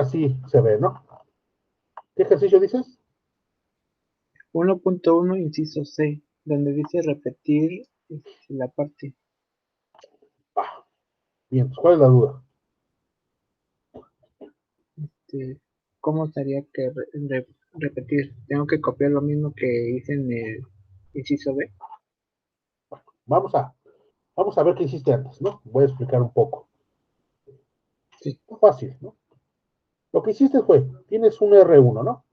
ahora sí se ve, ¿no? ¿Qué ejercicio dices? 1.1 inciso C, donde dice repetir la parte. Ah, bien, pues, ¿cuál es la duda? ¿Cómo estaría que repetir? ¿Tengo que copiar lo mismo que hice en el inciso B? Vamos a, vamos a ver qué hiciste antes, ¿no? Voy a explicar un poco. Sí. Está fácil, ¿no? Lo que hiciste fue, tienes un R1, ¿no?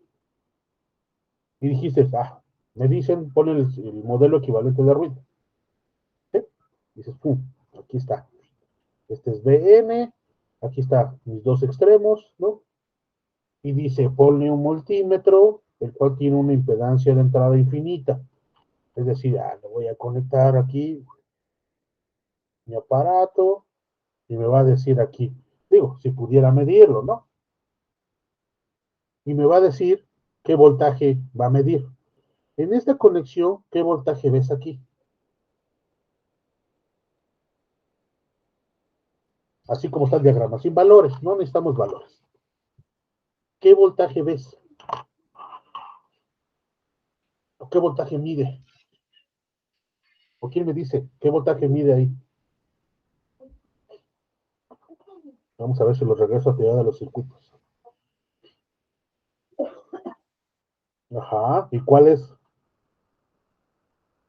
Y dijiste, me dicen, pon el modelo equivalente de ruido. ¿Sí? Dices, pum, aquí está. Este es BN, aquí están mis dos extremos, ¿no? Y dice, ponle un multímetro, el cual tiene una impedancia de entrada infinita. Es decir, le voy a conectar aquí mi aparato y me va a decir aquí, digo, si pudiera medirlo, ¿no? Y me va a decir qué voltaje va a medir. En esta conexión, ¿qué voltaje ves aquí? Así como está el diagrama, sin valores, no necesitamos valores. ¿Qué voltaje ves? ¿O qué voltaje mide? ¿O quién me dice qué voltaje mide ahí? Vamos a ver si lo regreso a actividad de los circuitos. Ajá, ¿y cuál es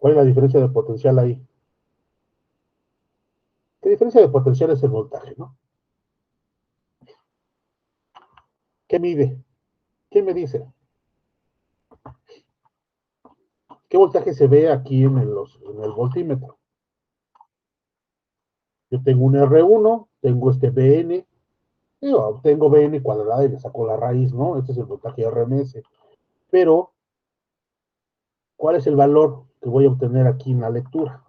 la diferencia de potencial ahí? ¿Qué diferencia de potencial es el voltaje, no? ¿Qué mide? ¿Quién me dice? ¿Qué voltaje se ve aquí en el voltímetro? Yo tengo un R1, tengo este BN, tengo BN cuadrada y le saco la raíz, ¿no? Este es el voltaje RMS. Pero, ¿cuál es el valor que voy a obtener aquí en la lectura?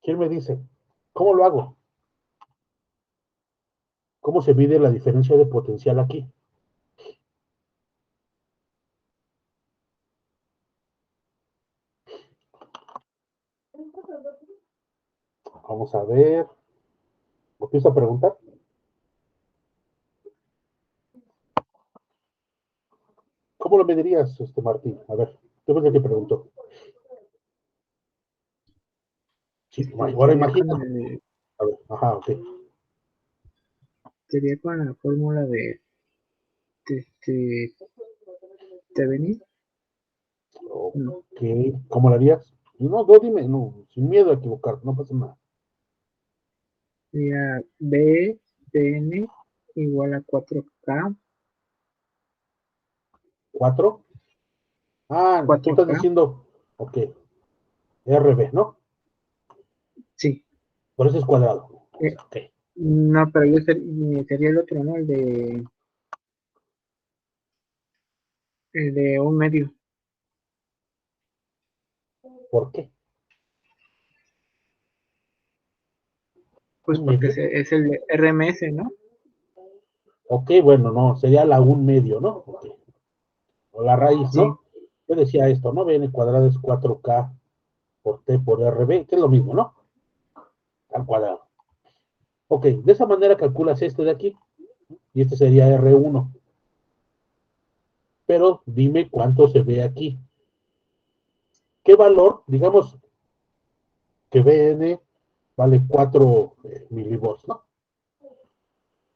¿Quién me dice? ¿Cómo lo hago? ¿Cómo se mide la diferencia de potencial aquí? Vamos a ver. ¿Lo empiezo a preguntar? ¿Cómo lo medirías, Martín? A ver, ¿qué fue lo que preguntó? Sí, ahora Sería con imagina. A ver, ajá, ok. sería con la fórmula de Thevenin. No, Ok, ¿cómo lo harías? No, no, dime, no, sin miedo a equivocarte, no pasa nada. sería BN igual a 4K, ¿4? Tú estás 4K, diciendo, ok, RB, ¿no? sí. Por eso es cuadrado. Eh, Ok. no, pero sería el otro, ¿no? El de un medio, ¿Por qué? pues ¿Un porque medio? es el de RMS, ¿no? Ok, bueno, no, sería la un medio, ¿no? Ok. O la raíz, Sí, ¿no? Yo decía esto, ¿no? BN cuadrado es 4K por T por RB, que es lo mismo, ¿no? Al cuadrado. Ok, de esa manera calculas este de aquí, y este sería R1. Pero dime cuánto se ve aquí. ¿Qué valor? Digamos que BN vale 4 milivolts, ¿no?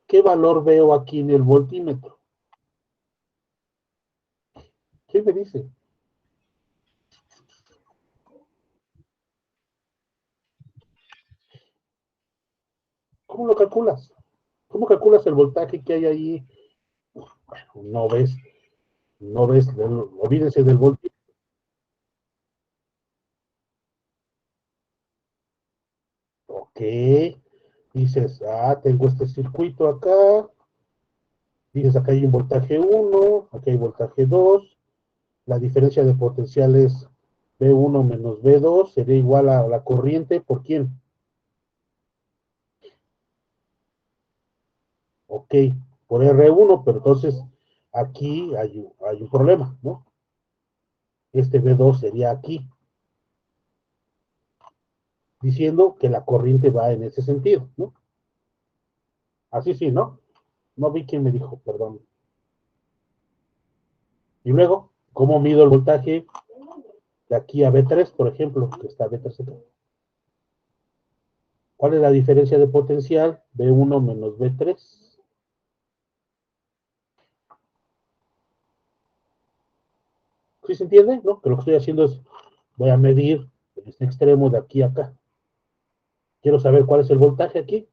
¿Qué valor veo aquí en el voltímetro? ¿Qué me dice? ¿Cómo lo calculas? ¿Cómo calculas el voltaje que hay ahí? Bueno, no ves, olvídense del voltímetro. Ok, dices, tengo este circuito acá, dices, acá hay un voltaje 1, acá hay voltaje 2, la diferencia de potenciales B1 menos B2 sería igual a la corriente, ¿por quién? Ok, por R1, pero entonces aquí hay un problema, ¿no? Este B2 sería aquí. diciendo que la corriente va en ese sentido, ¿no? Así sí, ¿no? No vi quién me dijo, perdón. Y luego, ¿cómo mido el voltaje de aquí a B3, por ejemplo, que está B3 acá? ¿Cuál es la diferencia de potencial? B1 menos B3. ¿Sí se entiende? ¿No? Que lo que estoy haciendo es, voy a medir este extremo de aquí a acá. Quiero saber cuál es el voltaje aquí.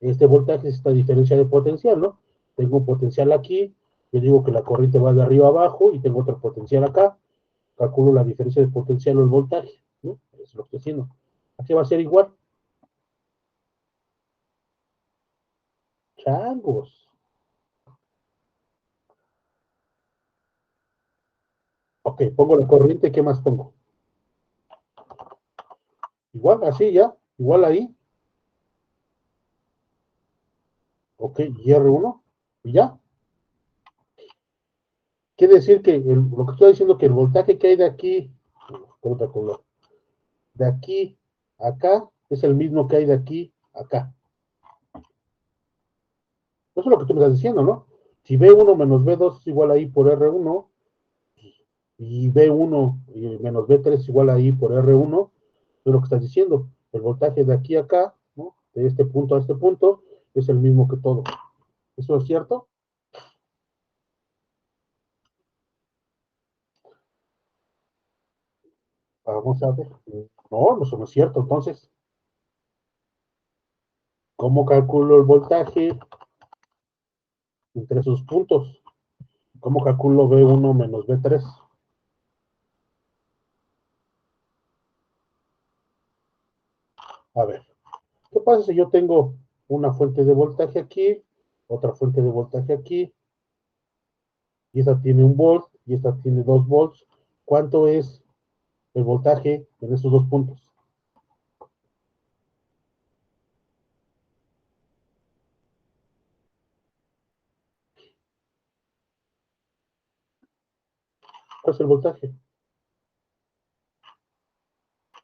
Este voltaje es esta diferencia de potencial, ¿no? Tengo un potencial aquí, yo digo que la corriente va de arriba a abajo y tengo otro potencial acá. Calculo la diferencia de potencial o el voltaje, ¿no? Eso es lo que estoy haciendo. Aquí va a ser igual. Changos. Ok, pongo la corriente, ¿qué más pongo? Igual, así ya, igual ahí. Ok, y R1, y ya. Quiere decir que lo que estoy diciendo que el voltaje que hay de aquí, con otro color, de aquí a acá, es el mismo que hay de aquí a acá. Eso es lo que tú me estás diciendo, ¿no? Si B1 menos B2 es igual a I por R1, y B1 menos B3 es igual a I por R1, es lo que estás diciendo. El voltaje de aquí a acá, ¿no? De este punto a este punto, es el mismo que todo. ¿Eso es cierto? Vamos a ver. No, eso no es cierto. Entonces, ¿cómo calculo el voltaje entre esos puntos? ¿Cómo calculo B1 menos B3? A ver, ¿qué pasa si yo tengo una fuente de voltaje aquí, otra fuente de voltaje aquí, y esta tiene 1 volt y esta tiene 2 volts? ¿Cuánto es el voltaje en esos dos puntos? ¿Cuál es el voltaje?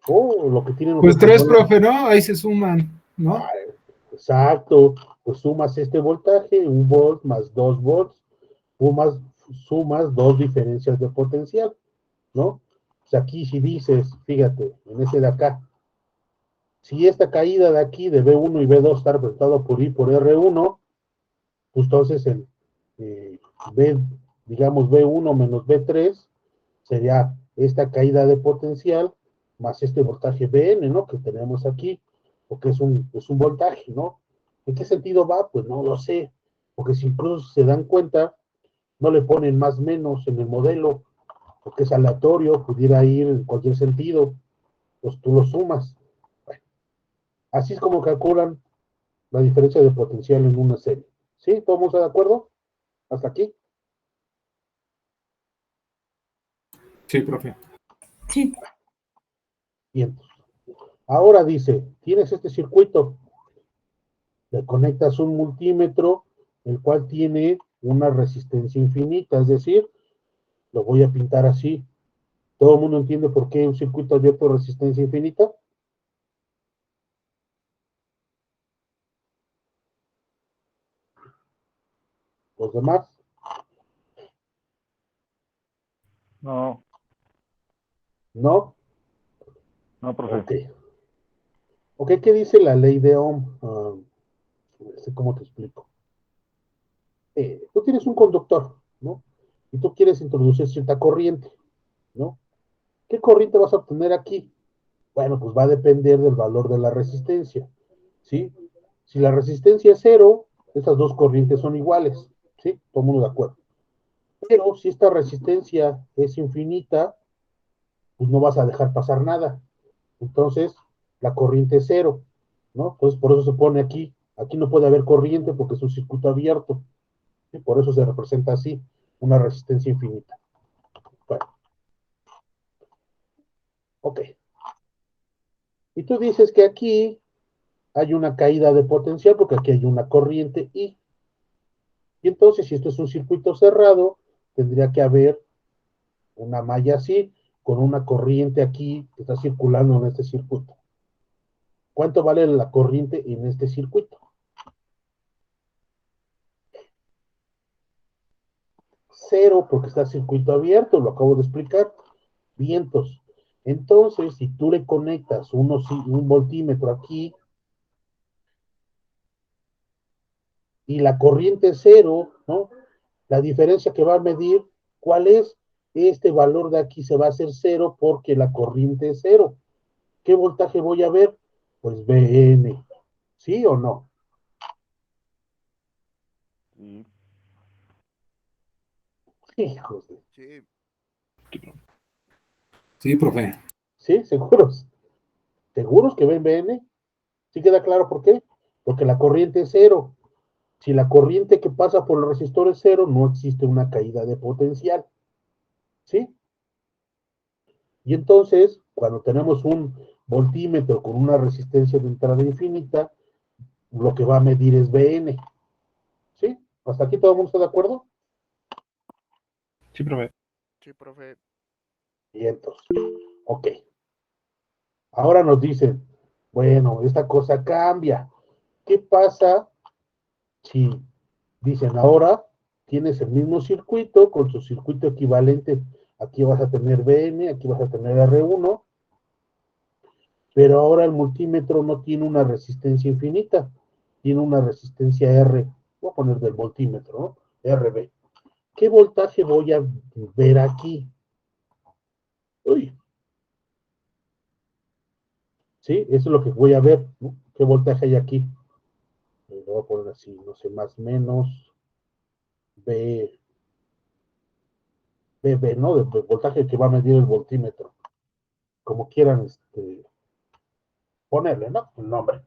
Oh, lo que tienen Pues ustedes. tres, profe, ¿no? Ahí se suman, ¿no? Ah, exacto. Pues sumas este voltaje, 1 volt más 2 volts, sumas, sumas dos diferencias de potencial, ¿no? O sea, aquí si dices, fíjate, en ese de acá, si esta caída de aquí de B1 y B2 está representado por I por R1, pues entonces el B, digamos B1 menos B3 sería esta caída de potencial más este voltaje Bn, ¿no? Que tenemos aquí, porque es un voltaje, ¿no? ¿En qué sentido va? Pues no lo sé, porque si incluso se dan cuenta, no le ponen más menos en el modelo, porque es aleatorio, pudiera ir en cualquier sentido, pues tú lo sumas. Bueno, así es como calculan la diferencia de potencial en una serie. ¿Sí? ¿Todos estamos de acuerdo? ¿Hasta aquí? Sí, profe. Sí. Bien. Ahora dice, tienes este circuito, le conectas un multímetro, el cual tiene una resistencia infinita, es decir, lo voy a pintar así. ¿Todo el mundo entiende por qué un circuito abierto de resistencia infinita? ¿Los demás? No, ¿No? no, profe. Ok. Ok, ¿qué dice la ley de Ohm? No sé cómo te explico. Tú tienes un conductor, ¿no? Y tú quieres introducir cierta corriente, ¿no? ¿Qué corriente vas a obtener aquí? Bueno, pues va a depender del valor de la resistencia, ¿sí? Si la resistencia es cero, estas dos corrientes son iguales, ¿sí? Todo el mundo de acuerdo. Pero si esta resistencia es infinita, pues no vas a dejar pasar nada. Entonces, la corriente es cero, ¿no? Entonces, por eso se pone aquí. Aquí no puede haber corriente porque es un circuito abierto. ¿Sí? Por eso se representa así, una resistencia infinita. Bueno, ok. Y tú dices que aquí hay una caída de potencial porque aquí hay una corriente I. Y entonces, si esto es un circuito cerrado, tendría que haber una malla así, con una corriente aquí que está circulando en este circuito. ¿Cuánto vale la corriente en este circuito? Cero, porque está el circuito abierto, lo acabo de explicar. Vientos. Entonces, si tú le conectas un voltímetro aquí y la corriente es cero, ¿no? La diferencia que va a medir, ¿cuál es? Este valor de aquí se va a hacer cero porque la corriente es cero. ¿Qué voltaje voy a ver? Pues Vn. ¿Sí o no? Sí. Hijos de... Sí, Sí, profe. ¿Sí? ¿Seguros? ¿Seguros que ven Vn? ¿Sí queda claro por qué? Porque la corriente es cero. Si la corriente que pasa por el resistor es cero, no existe una caída de potencial. ¿Sí? Y entonces, cuando tenemos un voltímetro con una resistencia de entrada infinita, lo que va a medir es Vn. ¿Sí? ¿Hasta aquí todo el mundo está de acuerdo? Sí, profe. sí, profe. Y entonces, ok. Ahora nos dicen, bueno, esta cosa cambia. ¿Qué pasa si dicen ahora tienes el mismo circuito con su circuito equivalente? Aquí vas a tener Vn, aquí vas a tener R1, pero ahora el multímetro no tiene una resistencia infinita, tiene una resistencia R, voy a poner del voltímetro, ¿no? RB. ¿Qué voltaje voy a ver aquí? Uy, sí, eso es lo que voy a ver, ¿no? ¿Qué voltaje hay aquí? Lo voy a poner así, no sé, más menos B, BB, ¿no? De voltaje que va a medir el voltímetro. Como quieran ponerle, ¿no? El nombre.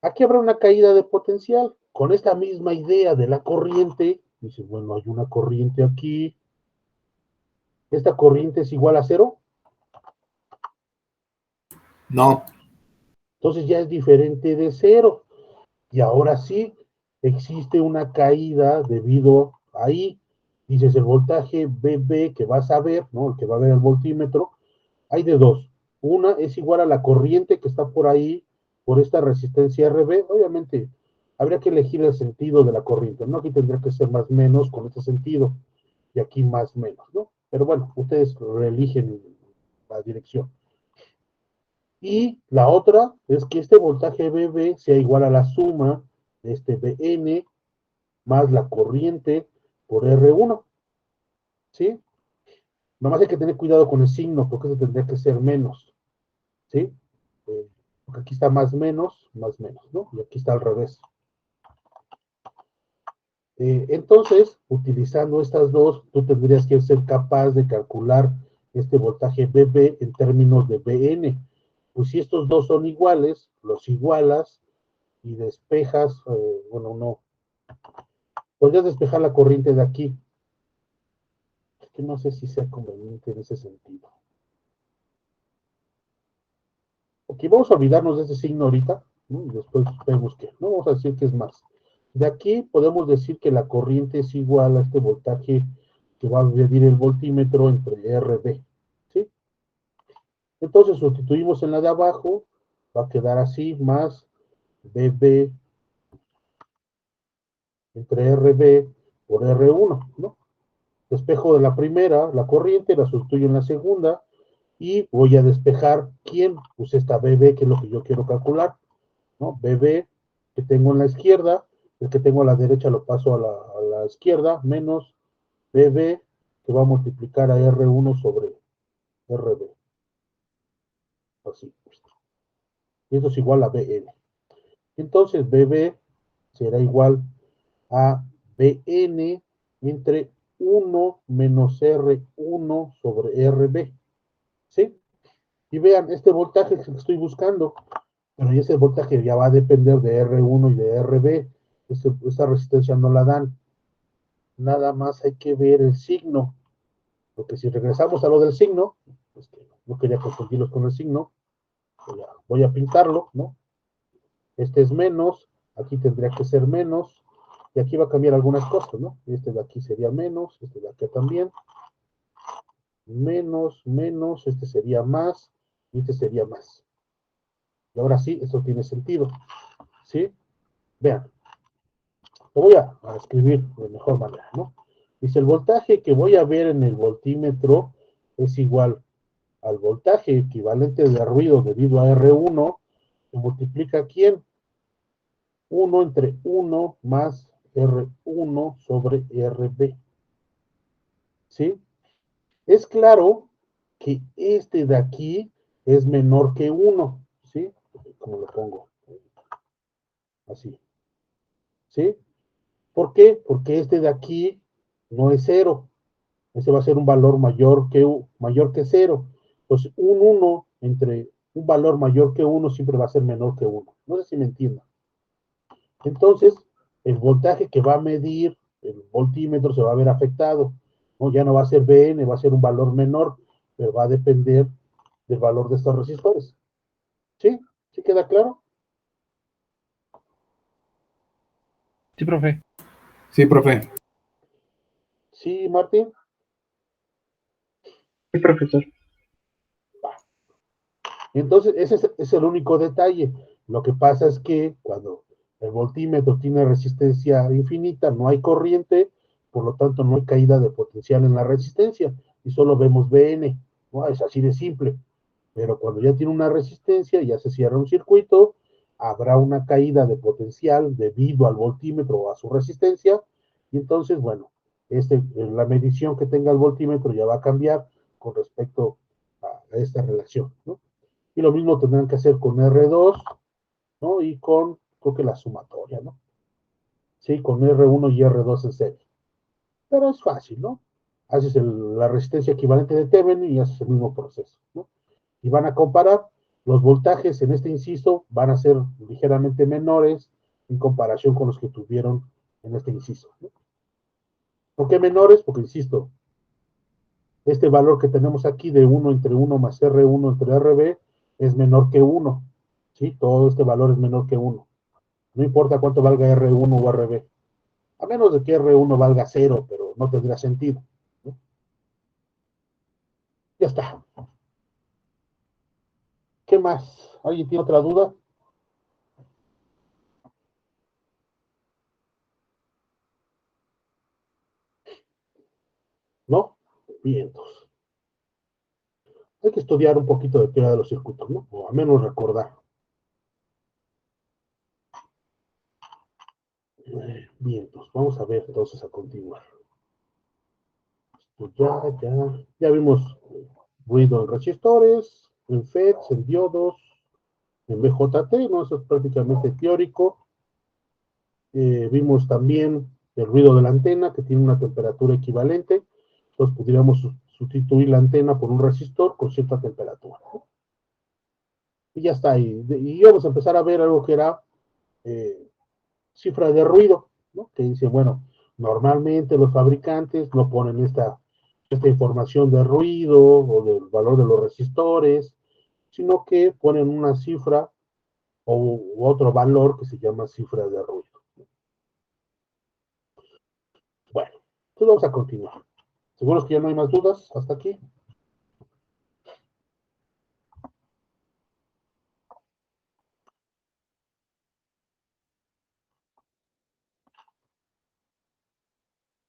Aquí habrá una caída de potencial. Con esta misma idea de la corriente, dice, bueno, hay una corriente aquí. ¿Esta corriente es igual a cero? No. Entonces ya es diferente de cero. Y ahora sí, existe una caída debido ahí. Dices, el voltaje BB que vas a ver, ¿no? El que va a ver el voltímetro, hay de dos. Una es igual a la corriente que está por ahí, por esta resistencia RB. Obviamente, habría que elegir el sentido de la corriente, ¿no? Aquí tendría que ser más menos con este sentido, y aquí más menos, ¿no? Pero bueno, ustedes eligen la dirección. Y la otra es que este voltaje BB sea igual a la suma de este Bn más la corriente por R1, ¿sí? Nomás hay que tener cuidado con el signo, porque eso tendría que ser menos, ¿sí? Porque aquí está más, menos, ¿no? Y aquí está al revés. Entonces, utilizando estas dos, tú tendrías que ser capaz de calcular este voltaje BB en términos de Bn. Pues si estos dos son iguales, los igualas y despejas, bueno, no, podrías despejar la corriente de aquí. Es que no sé si sea conveniente en ese sentido. Ok, vamos a olvidarnos de ese signo ahorita, ¿no? Y después vemos que, no vamos a decir que es más. De aquí podemos decir que la corriente es igual a este voltaje que va a medir el voltímetro entre RB, ¿sí? Entonces sustituimos en la de abajo, va a quedar así, más BB entre RB por R1, ¿no? Despejo de la primera, la corriente, la sustituyo en la segunda, y voy a despejar, ¿quién? Pues esta BB, que es lo que yo quiero calcular, ¿no? BB que tengo en la izquierda, el que tengo a la derecha lo paso a la izquierda, menos BB que va a multiplicar a R1 sobre RB. Así. Y eso es igual a BN. Entonces BB será igual a BN entre 1 menos R1 sobre RB. ¿Sí? Y vean, este voltaje que estoy buscando, pero ese voltaje ya va a depender de R1 y de RB. Esta resistencia no la dan. Nada más hay que ver el signo. Porque si regresamos a lo del signo, pues que no quería confundirlos con el signo, voy a pintarlo, ¿no? Este es menos, aquí tendría que ser menos, y aquí va a cambiar algunas cosas, ¿no? Este de aquí sería menos, este de acá también, menos, menos, este sería más, y este sería más. Y ahora sí, eso tiene sentido. ¿Sí? Vean, lo voy a escribir de mejor manera, ¿no? Dice, el voltaje que voy a ver en el voltímetro es igual al voltaje equivalente de ruido debido a R1, que multiplica ¿quién? 1 entre 1 más R1 sobre RB. ¿Sí? Es claro que este de aquí es menor que 1, ¿sí? Como lo pongo, así, ¿sí? ¿Por qué? Porque este de aquí no es 0. Ese va a ser un valor mayor que 0. Entonces, un 1 entre un valor mayor que 1 siempre va a ser menor que 1. No sé si me entiendan. Entonces, el voltaje que va a medir el voltímetro se va a ver afectado, ¿no? Ya no va a ser Vn, va a ser un valor menor, pero va a depender del valor de estos resistores. ¿Sí? ¿Sí queda claro? Sí, profe. Sí, profe. ¿Sí, Martín? Sí, profesor. Entonces, ese es el único detalle. Lo que pasa es que cuando el voltímetro tiene resistencia infinita, no hay corriente, por lo tanto no hay caída de potencial en la resistencia y solo vemos Vn, ¿no? Es así de simple. Pero cuando ya tiene una resistencia, ya se cierra un circuito, habrá una caída de potencial debido al voltímetro o a su resistencia, y entonces, bueno, la medición que tenga el voltímetro ya va a cambiar con respecto a esta relación, ¿no? Y lo mismo tendrán que hacer con R2, ¿no? Y con, creo que la sumatoria, ¿no? Sí, con R1 y R2 en serie. Pero es fácil, ¿no? Haces la resistencia equivalente de Thevenin y haces el mismo proceso, ¿no? Y van a comparar. Los voltajes en este inciso van a ser ligeramente menores en comparación con los que tuvieron en este inciso, ¿no? ¿Por qué menores? Porque, insisto, este valor que tenemos aquí de 1 entre 1 más R1 entre RB es menor que 1, ¿sí? Todo este valor es menor que 1. No importa cuánto valga R1 o RB, a menos de que R1 valga 0, pero no tendría sentido, ¿no? Ya está. ¿Qué más? ¿Alguien tiene otra duda? ¿No? Bien, entonces. Hay que estudiar un poquito de teoría de los circuitos, ¿no? O al menos recordar. Bien, pues vamos a ver entonces a continuar. Pues ya vimos ruido en resistores, en FETs, en diodos, en BJT, ¿no? Eso es prácticamente teórico. Vimos también el ruido de la antena, que tiene una temperatura equivalente. Entonces podríamos sustituir la antena por un resistor con cierta temperatura, ¿no? Y ya está. Y vamos a empezar a ver algo que era eh, cifra de ruido, ¿no? Que dice, bueno, normalmente los fabricantes no ponen esta información de ruido o del valor de los resistores, sino que ponen una cifra u otro valor que se llama cifra de ruido. Bueno, entonces vamos a continuar. ¿Seguros que ya no hay más dudas hasta aquí?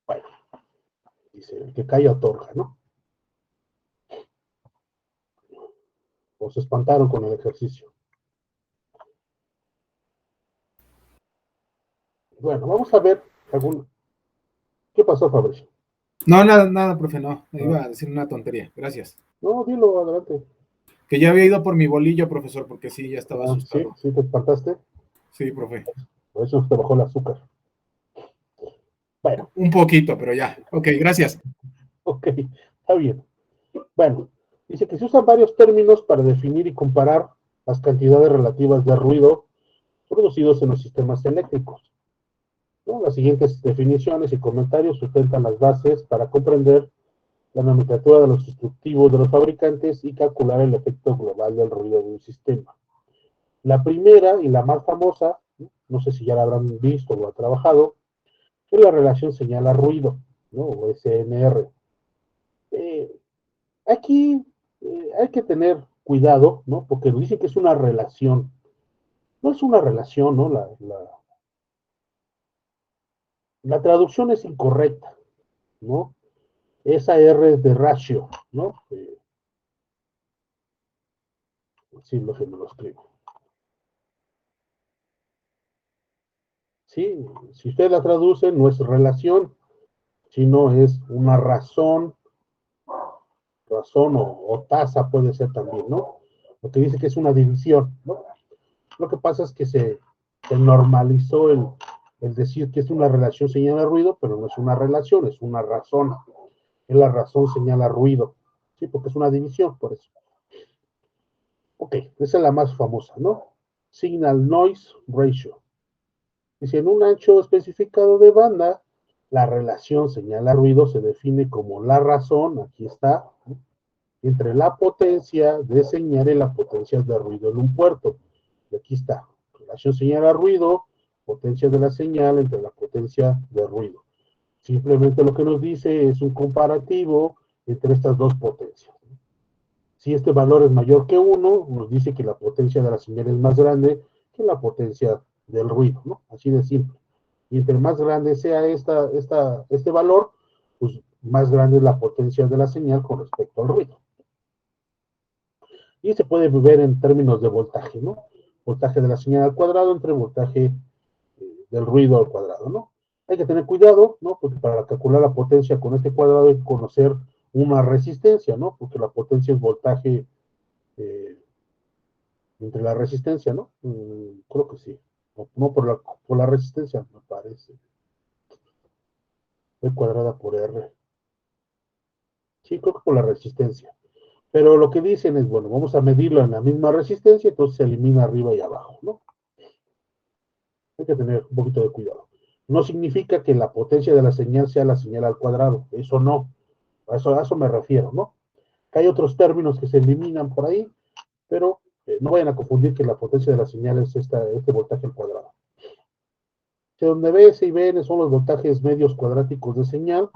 Bueno, dice, el que calla otorga, ¿no? O se espantaron con el ejercicio. Bueno, vamos a ver algún... ¿Qué pasó, Fabricio? No, nada, profe, no. Me iba a decir una tontería. Gracias. No, dilo, adelante. Que ya había ido por mi bolillo, profesor, porque sí, ya estaba Sí, asustado. sí, te espantaste. Sí, profe. Por eso te bajó el azúcar. Bueno, Un poquito, pero ya. Ok, gracias. ok, está bien. Bueno, dice que se usan varios términos para definir y comparar las cantidades relativas de ruido producidos en los sistemas eléctricos, ¿no? Las siguientes definiciones y comentarios sustentan las bases para comprender la nomenclatura de los instructivos de los fabricantes y calcular el efecto global del ruido de un sistema. La primera y la más famosa, no sé si ya la habrán visto o ha trabajado, es la relación señal-ruido, ¿no? O SNR. Eh, Aquí hay que tener cuidado, ¿no? Porque nos dicen que es una relación. No es una relación, ¿no? La traducción es incorrecta, ¿no? Esa R es de ratio, ¿no? Sí, lo que me lo escribo. Sí, si usted la traduce, no es relación, sino es una razón o tasa puede ser también, ¿no? Lo que dice que es una división, ¿no? Lo que pasa es que se normalizó el decir que es una relación señala ruido, pero no es una relación, es una razón. Es la razón señala ruido, ¿sí? Porque es una división, por eso. Ok, esa es la más famosa, ¿no? Signal Noise Ratio. Dice, en un ancho especificado de banda, la relación señal-ruido se define como la razón, aquí está, ¿no? Entre la potencia de señal y la potencia de ruido en un puerto. Y aquí está, relación señal-ruido, potencia de la señal entre la potencia de ruido. Simplemente lo que nos dice es un comparativo entre estas dos potencias. Si este valor es mayor que 1, nos dice que la potencia de la señal es más grande que la potencia del ruido, ¿no? Así de simple. Y entre más grande sea este valor, pues más grande es la potencia de la señal con respecto al ruido. Y se puede ver en términos de voltaje, ¿no? Voltaje de la señal al cuadrado entre voltaje del ruido al cuadrado, ¿no? Hay que tener cuidado, ¿no? Porque para calcular la potencia con este cuadrado hay que conocer una resistencia, ¿no? Porque la potencia es voltaje entre la resistencia, ¿no? Creo que sí. No por la resistencia, me parece. E cuadrada por R. Sí, creo que por la resistencia. Pero lo que dicen es, bueno, vamos a medirlo en la misma resistencia, entonces se elimina arriba y abajo, ¿no? Hay que tener un poquito de cuidado. No significa que la potencia de la señal sea la señal al cuadrado, eso no. A eso me refiero, ¿no? Que hay otros términos que se eliminan por ahí, pero no vayan a confundir que la potencia de la señal es este voltaje al cuadrado. Que donde BS y BN son los voltajes medios cuadráticos de señal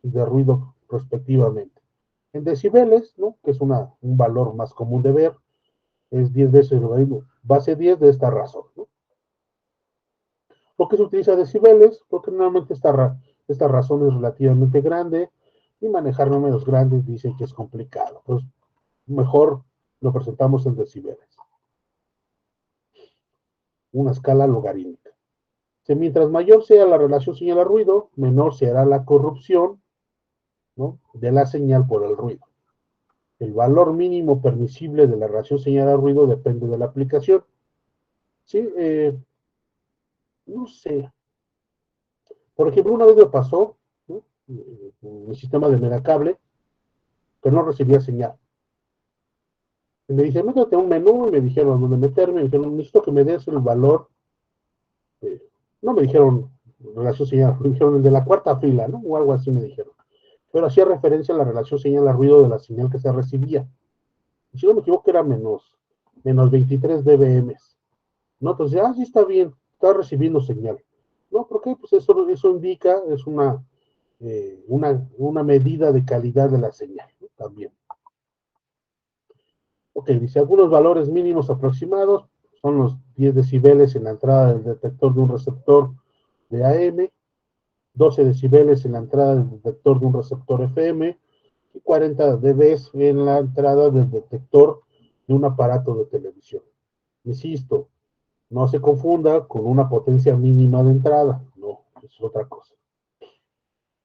y de ruido respectivamente. En decibeles, ¿no? Que es un valor más común de ver, es 10 veces el logaritmo base 10 de esta razón, ¿no? ¿Por qué se utiliza decibeles? Porque normalmente esta razón es relativamente grande y manejar números grandes dicen que es complicado. Pues mejor lo presentamos en decibeles. Una escala logarítmica. Mientras mayor sea la relación señal-ruido, menor será la corrupción, ¿no? De la señal por el ruido. El valor mínimo permisible de la relación señal-ruido depende de la aplicación. Sí, no sé. Por ejemplo, una vez me pasó, ¿no? Mi sistema de megacable que no recibía señal. Y me dije, métete a un menú y me dijeron dónde meterme. Me dijeron, necesito que me des el valor. No me dijeron relación señal, me dijeron el de la cuarta fila, ¿no? O algo así me dijeron. Pero hacía referencia a la relación señal-ruido de la señal que se recibía. Y si no me equivoco, era menos 23 dBm. ¿No? Entonces, sí está bien, está recibiendo señal. ¿No? ¿Por qué? Pues eso indica, es una medida de calidad de la señal, ¿no? También. Ok, dice, algunos valores mínimos aproximados son los 10 decibeles en la entrada del detector de un receptor de AM, 12 decibeles en la entrada del detector de un receptor FM y 40 dB en la entrada del detector de un aparato de televisión. Insisto, no se confunda con una potencia mínima de entrada, no, es otra cosa.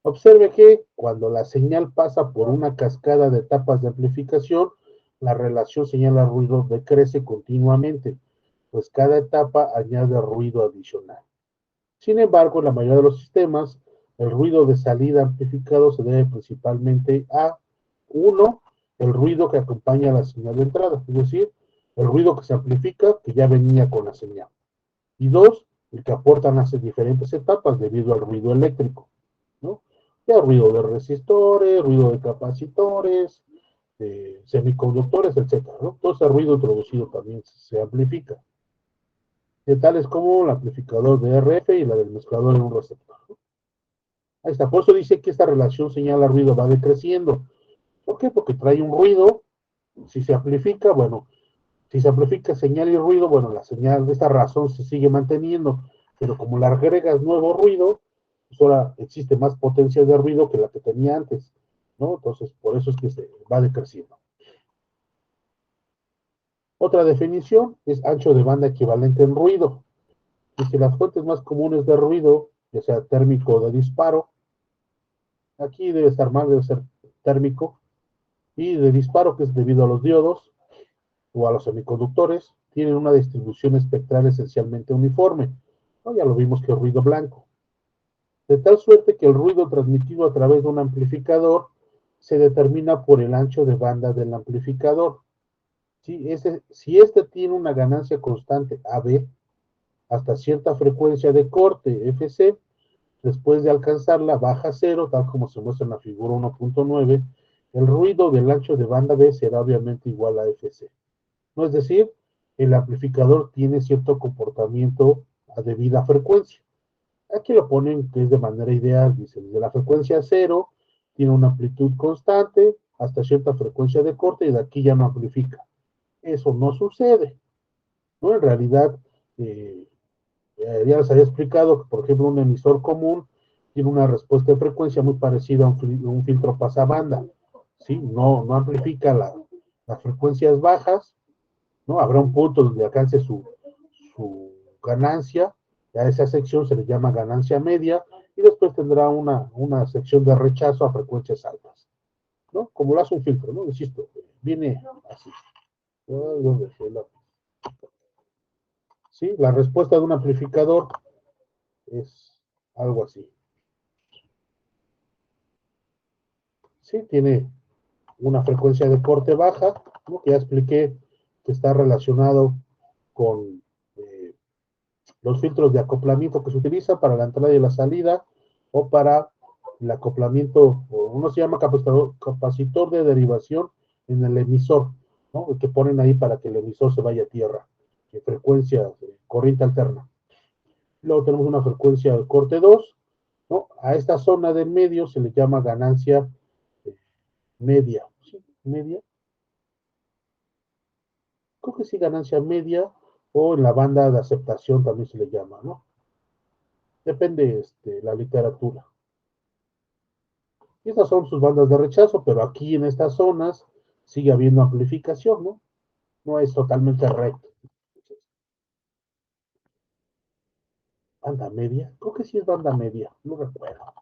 Observe que cuando la señal pasa por una cascada de etapas de amplificación, la relación señal-ruido decrece continuamente, pues cada etapa añade ruido adicional. Sin embargo, en la mayoría de los sistemas, el ruido de salida amplificado se debe principalmente a, uno, el ruido que acompaña a la señal de entrada, es decir, el ruido que se amplifica que ya venía con la señal. Y dos, el que aportan las diferentes etapas debido al ruido eléctrico, ¿no? Ya ruido de resistores, ruido de capacitores, de semiconductores, etcétera, ¿no? Todo ese ruido introducido también se amplifica. De tales como el amplificador de RF y la del mezclador en un receptor, ¿no? Ahí está, por eso dice que esta relación señal-ruido va decreciendo. ¿Por qué? Porque trae un ruido Si se amplifica, bueno, si se amplifica señal y ruido, bueno, la señal de esta razón se sigue manteniendo, pero como le agregas nuevo ruido, pues ahora existe más potencia de ruido que la que tenía antes, ¿no? Entonces, por eso es que se va decreciendo. Otra definición es ancho de banda equivalente en ruido. Dice las fuentes más comunes de ruido, ya sea térmico o de disparo, aquí debe estar mal, debe ser térmico, y de disparo, que es debido a los diodos o a los semiconductores, tienen una distribución espectral esencialmente uniforme, ¿no? Ya lo vimos que es ruido blanco. De tal suerte que el ruido transmitido a través de un amplificador se determina por el ancho de banda del amplificador. Si este tiene una ganancia constante AB hasta cierta frecuencia de corte FC, después de alcanzarla baja a cero, tal como se muestra en la figura 1.9, el ruido del ancho de banda B será obviamente igual a FC. ¿No? Es decir, el amplificador tiene cierto comportamiento a debida frecuencia. Aquí lo ponen que es de manera ideal, dice, desde la frecuencia cero tiene una amplitud constante hasta cierta frecuencia de corte y de aquí ya no amplifica. Eso no sucede, ¿no? En realidad, eh, ya les había explicado que, por ejemplo, un emisor común tiene una respuesta de frecuencia muy parecida a un filtro pasabanda, ¿sí? No amplifica las frecuencias bajas, ¿no? Habrá un punto donde alcance su ganancia, a esa sección se le llama ganancia media, y después tendrá una sección de rechazo a frecuencias altas, ¿no? Como lo hace un filtro, ¿no? Insisto, viene así. ¿Sí? La respuesta de un amplificador es algo así. ¿Sí? Tiene una frecuencia de corte baja, ¿no? Que ya expliqué que está relacionado con los filtros de acoplamiento que se utilizan para la entrada y la salida o para el acoplamiento, uno se llama capacitor de derivación en el emisor, ¿no? El que ponen ahí para que el emisor se vaya a tierra, de frecuencia, corriente alterna. Luego tenemos una frecuencia de corte 2, ¿no? A esta zona del medio se le llama ganancia media, ¿sí? Media, creo que sí, ganancia media, o en la banda de aceptación también se le llama, ¿no? Depende la literatura. Y estas son sus bandas de rechazo, pero aquí en estas zonas sigue habiendo amplificación, ¿no? No es totalmente recto. ¿Banda media? Creo que sí es banda media, no recuerdo.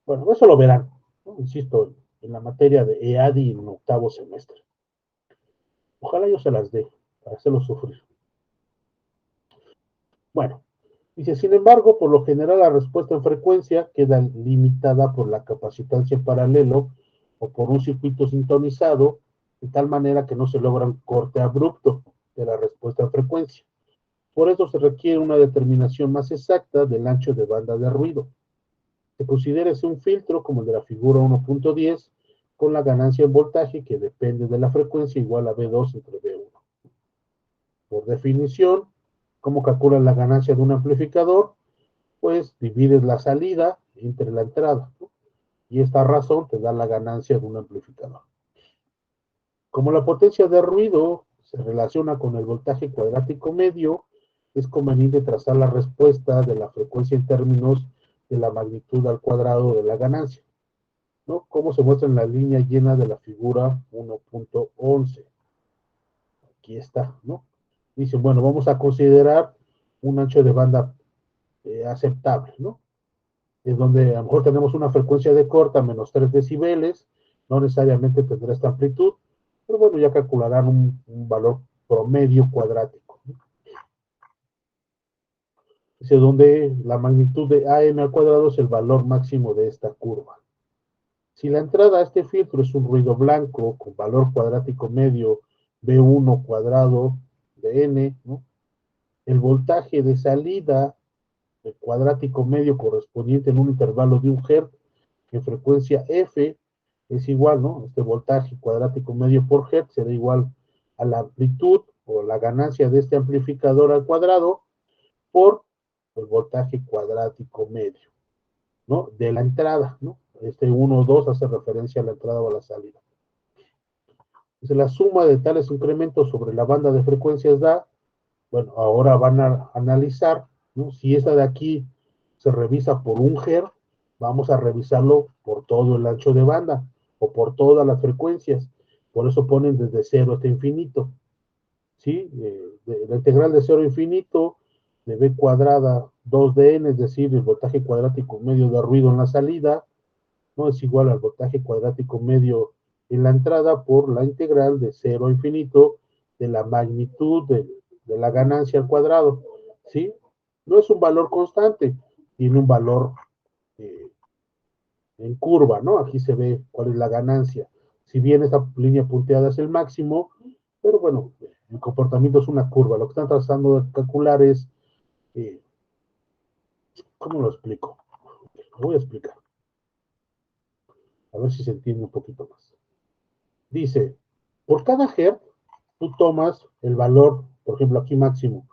Bueno, eso lo verán, ¿no? Insisto, en la materia de EADI en octavo semestre. Ojalá yo se las dé, para hacerlo sufrir. Bueno, dice, sin embargo, por lo general la respuesta en frecuencia queda limitada por la capacitancia en paralelo o por un circuito sintonizado, de tal manera que no se logra un corte abrupto de la respuesta en frecuencia. Por eso se requiere una determinación más exacta del ancho de banda de ruido. Se considera ese un filtro como el de la figura 1.10 con la ganancia en voltaje que depende de la frecuencia igual a B2 entre B1. Por definición, ¿cómo calculas la ganancia de un amplificador? Pues divides la salida entre la entrada, ¿no? Y esta razón te da la ganancia de un amplificador. Como la potencia de ruido se relaciona con el voltaje cuadrático medio, es conveniente trazar la respuesta de la frecuencia en términos de la magnitud al cuadrado de la ganancia, ¿no? Como se muestra en la línea llena de la figura 1.11. Aquí está, ¿no? Dicen, bueno, vamos a considerar un ancho de banda aceptable, ¿no? Es donde a lo mejor tenemos una frecuencia de corte a menos 3 decibeles, no necesariamente tendrá esta amplitud, pero bueno, ya calcularán un valor promedio cuadrático, ¿no? Es donde la magnitud de AM al cuadrado es el valor máximo de esta curva. Si la entrada a este filtro es un ruido blanco con valor cuadrático medio B1 cuadrado de N, ¿no? El voltaje de salida del cuadrático medio correspondiente en un intervalo de 1 Hz en frecuencia F es igual, ¿no? Este voltaje cuadrático medio por Hz será igual a la amplitud o la ganancia de este amplificador al cuadrado por el voltaje cuadrático medio, ¿no? De la entrada, ¿no? Este 1 o 2 hace referencia a la entrada o a la salida. Dice, la suma de tales incrementos sobre la banda de frecuencias da, bueno, ahora van a analizar, ¿no? Si esta de aquí se revisa por 1 Hz, vamos a revisarlo por todo el ancho de banda o por todas las frecuencias. Por eso ponen desde 0 hasta infinito. ¿Sí? La integral de 0 a infinito de b cuadrada 2dn, es decir, el voltaje cuadrático medio de ruido en la salida, no es igual al voltaje cuadrático medio en la entrada por la integral de 0 a infinito de la magnitud de la ganancia al cuadrado. ¿Sí? No es un valor constante, tiene un valor eh, en curva, ¿no? Aquí se ve cuál es la ganancia. Si bien esta línea punteada es el máximo, pero bueno, el comportamiento es una curva. Lo que están tratando de calcular es, eh, ¿cómo lo explico? Lo voy a explicar, a ver si se entiende un poquito más. Dice, por cada hertz, tú tomas el valor, por ejemplo, aquí máximo,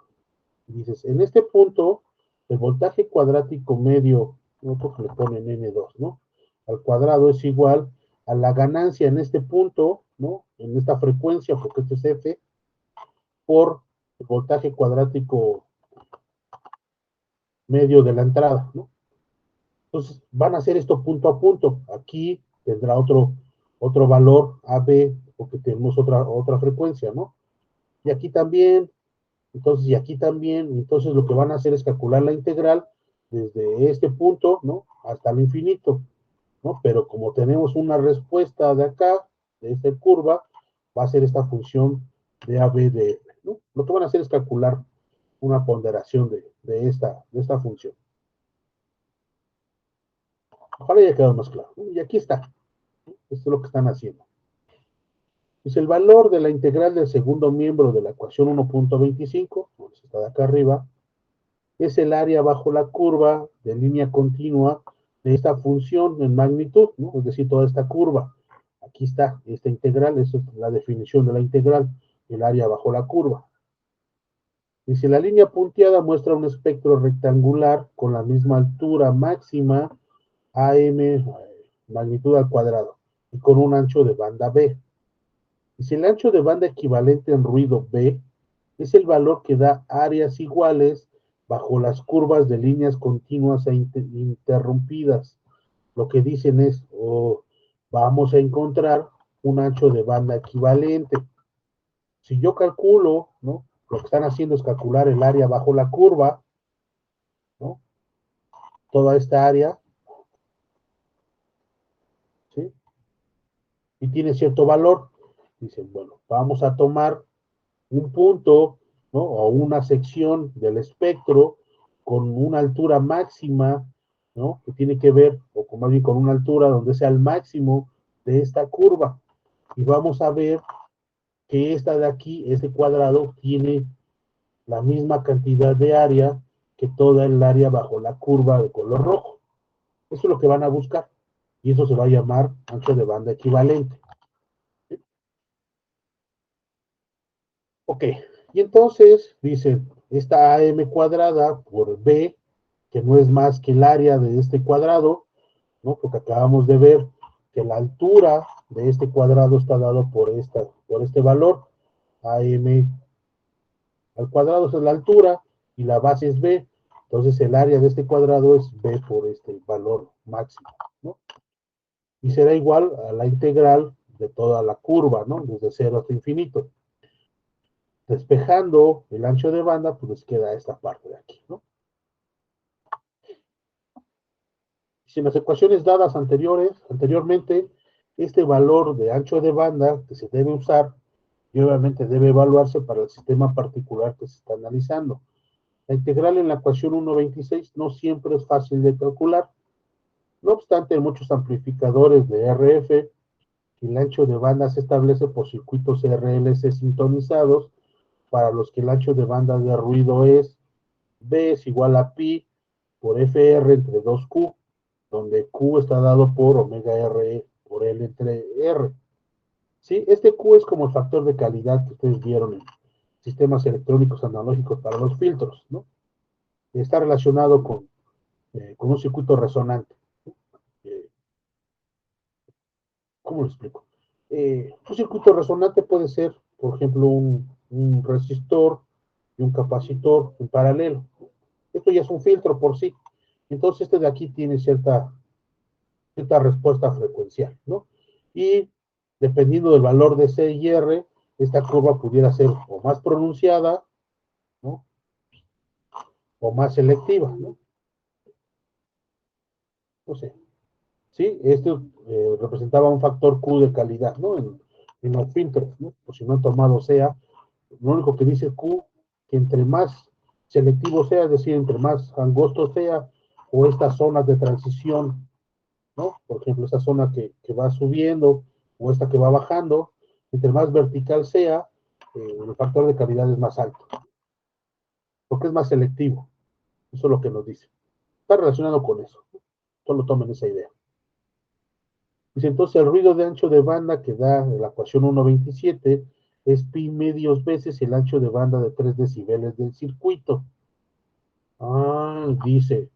y dices, en este punto, el voltaje cuadrático medio, no porque le ponen N2, ¿no? Al cuadrado es igual a la ganancia en este punto, ¿no? En esta frecuencia, porque esto es F, por el voltaje cuadrático medio de la entrada, ¿no? Entonces, van a hacer esto punto a punto. Aquí tendrá otro valor AB, porque tenemos otra frecuencia, ¿no? Y aquí también, entonces, y aquí también, entonces lo que van a hacer es calcular la integral desde este punto, ¿no? Hasta el infinito, ¿no? Pero como tenemos una respuesta de acá, de esta curva, va a ser esta función de AB de F, ¿no? Lo que van a hacer es calcular una ponderación de esta función. Ojalá haya quedado más claro. Y aquí está. Esto es lo que están haciendo. Es el valor de la integral del segundo miembro de la ecuación 1.25, está de acá arriba, es el área bajo la curva de línea continua de esta función en magnitud, ¿no? Es decir, toda esta curva. Aquí está esta integral, esa es la definición de la integral, el área bajo la curva. Dice, la línea punteada muestra un espectro rectangular con la misma altura máxima AM, magnitud al cuadrado, y con un ancho de banda B. Dice, el ancho de banda equivalente en ruido B es el valor que da áreas iguales bajo las curvas de líneas continuas e interrumpidas. Lo que dicen es, vamos a encontrar un ancho de banda equivalente. Si yo calculo, ¿no? Lo que están haciendo es calcular el área bajo la curva, ¿no? Toda esta área, ¿sí? Y tiene cierto valor. Dicen, bueno, vamos a tomar un punto, ¿no? O una sección del espectro con una altura máxima, ¿no? Que tiene que ver, o más bien con una altura donde sea el máximo de esta curva. Y vamos a ver que esta de aquí, este cuadrado, tiene la misma cantidad de área que toda el área bajo la curva de color rojo. Eso es lo que van a buscar. Y eso se va a llamar ancho de banda equivalente. ¿Sí? Ok. Y entonces dicen, esta AM cuadrada por B, que no es más que el área de este cuadrado, ¿no? Porque acabamos de ver que la altura de este cuadrado está dado por este valor. AM al cuadrado es la altura y la base es B. Entonces el área de este cuadrado es B por este valor máximo, ¿no? Y será igual a la integral de toda la curva, ¿no? Desde 0 hasta infinito. Despejando el ancho de banda, pues queda esta parte de aquí, ¿no? Si en las ecuaciones dadas anteriormente, este valor de ancho de banda que se debe usar y obviamente debe evaluarse para el sistema particular que se está analizando. La integral en la ecuación 1.26 no siempre es fácil de calcular. No obstante, en muchos amplificadores de RF, el ancho de banda se establece por circuitos RLC sintonizados, para los que el ancho de banda de ruido es B es igual a pi por FR entre 2Q, donde Q está dado por omega R por L entre R. ¿Sí? Este Q es como el factor de calidad que ustedes vieron en sistemas electrónicos analógicos para los filtros, ¿no? Está relacionado con un circuito resonante. ¿Cómo lo explico? Un circuito resonante puede ser, por ejemplo, un resistor y un capacitor en paralelo. Esto ya es un filtro por sí. Entonces, este de aquí tiene cierta respuesta frecuencial, ¿no? Y dependiendo del valor de C y R, esta curva pudiera ser o más pronunciada, ¿no? O más selectiva, ¿no? No sé. Sí, esto representaba un factor Q de calidad, ¿no? En los filtros, ¿no? Por si no han tomado SEA, lo único que dice Q, que entre más selectivo sea, es decir, entre más angosto sea, o estas zonas de transición, ¿no? Por ejemplo, esta zona que va subiendo, o esta que va bajando, entre más vertical sea, el factor de calidad es más alto, porque es más selectivo. Eso es lo que nos dice. Está relacionado con eso. Solo tomen esa idea. Dice, entonces el ruido de ancho de banda que da la ecuación 1.27 es pi medios veces el ancho de banda de 3 decibeles del circuito. Dice,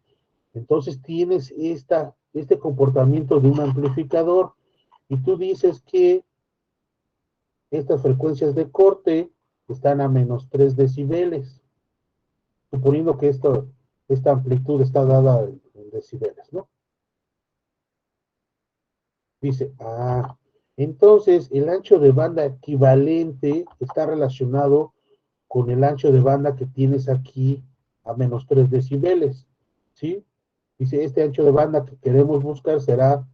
entonces tienes este comportamiento de un amplificador y tú dices que estas frecuencias de corte están a menos 3 decibeles, suponiendo que esta amplitud está dada en decibeles, ¿no? Dice, entonces el ancho de banda equivalente está relacionado con el ancho de banda que tienes aquí a menos 3 decibeles, ¿sí? Dice, este ancho de banda que queremos buscar será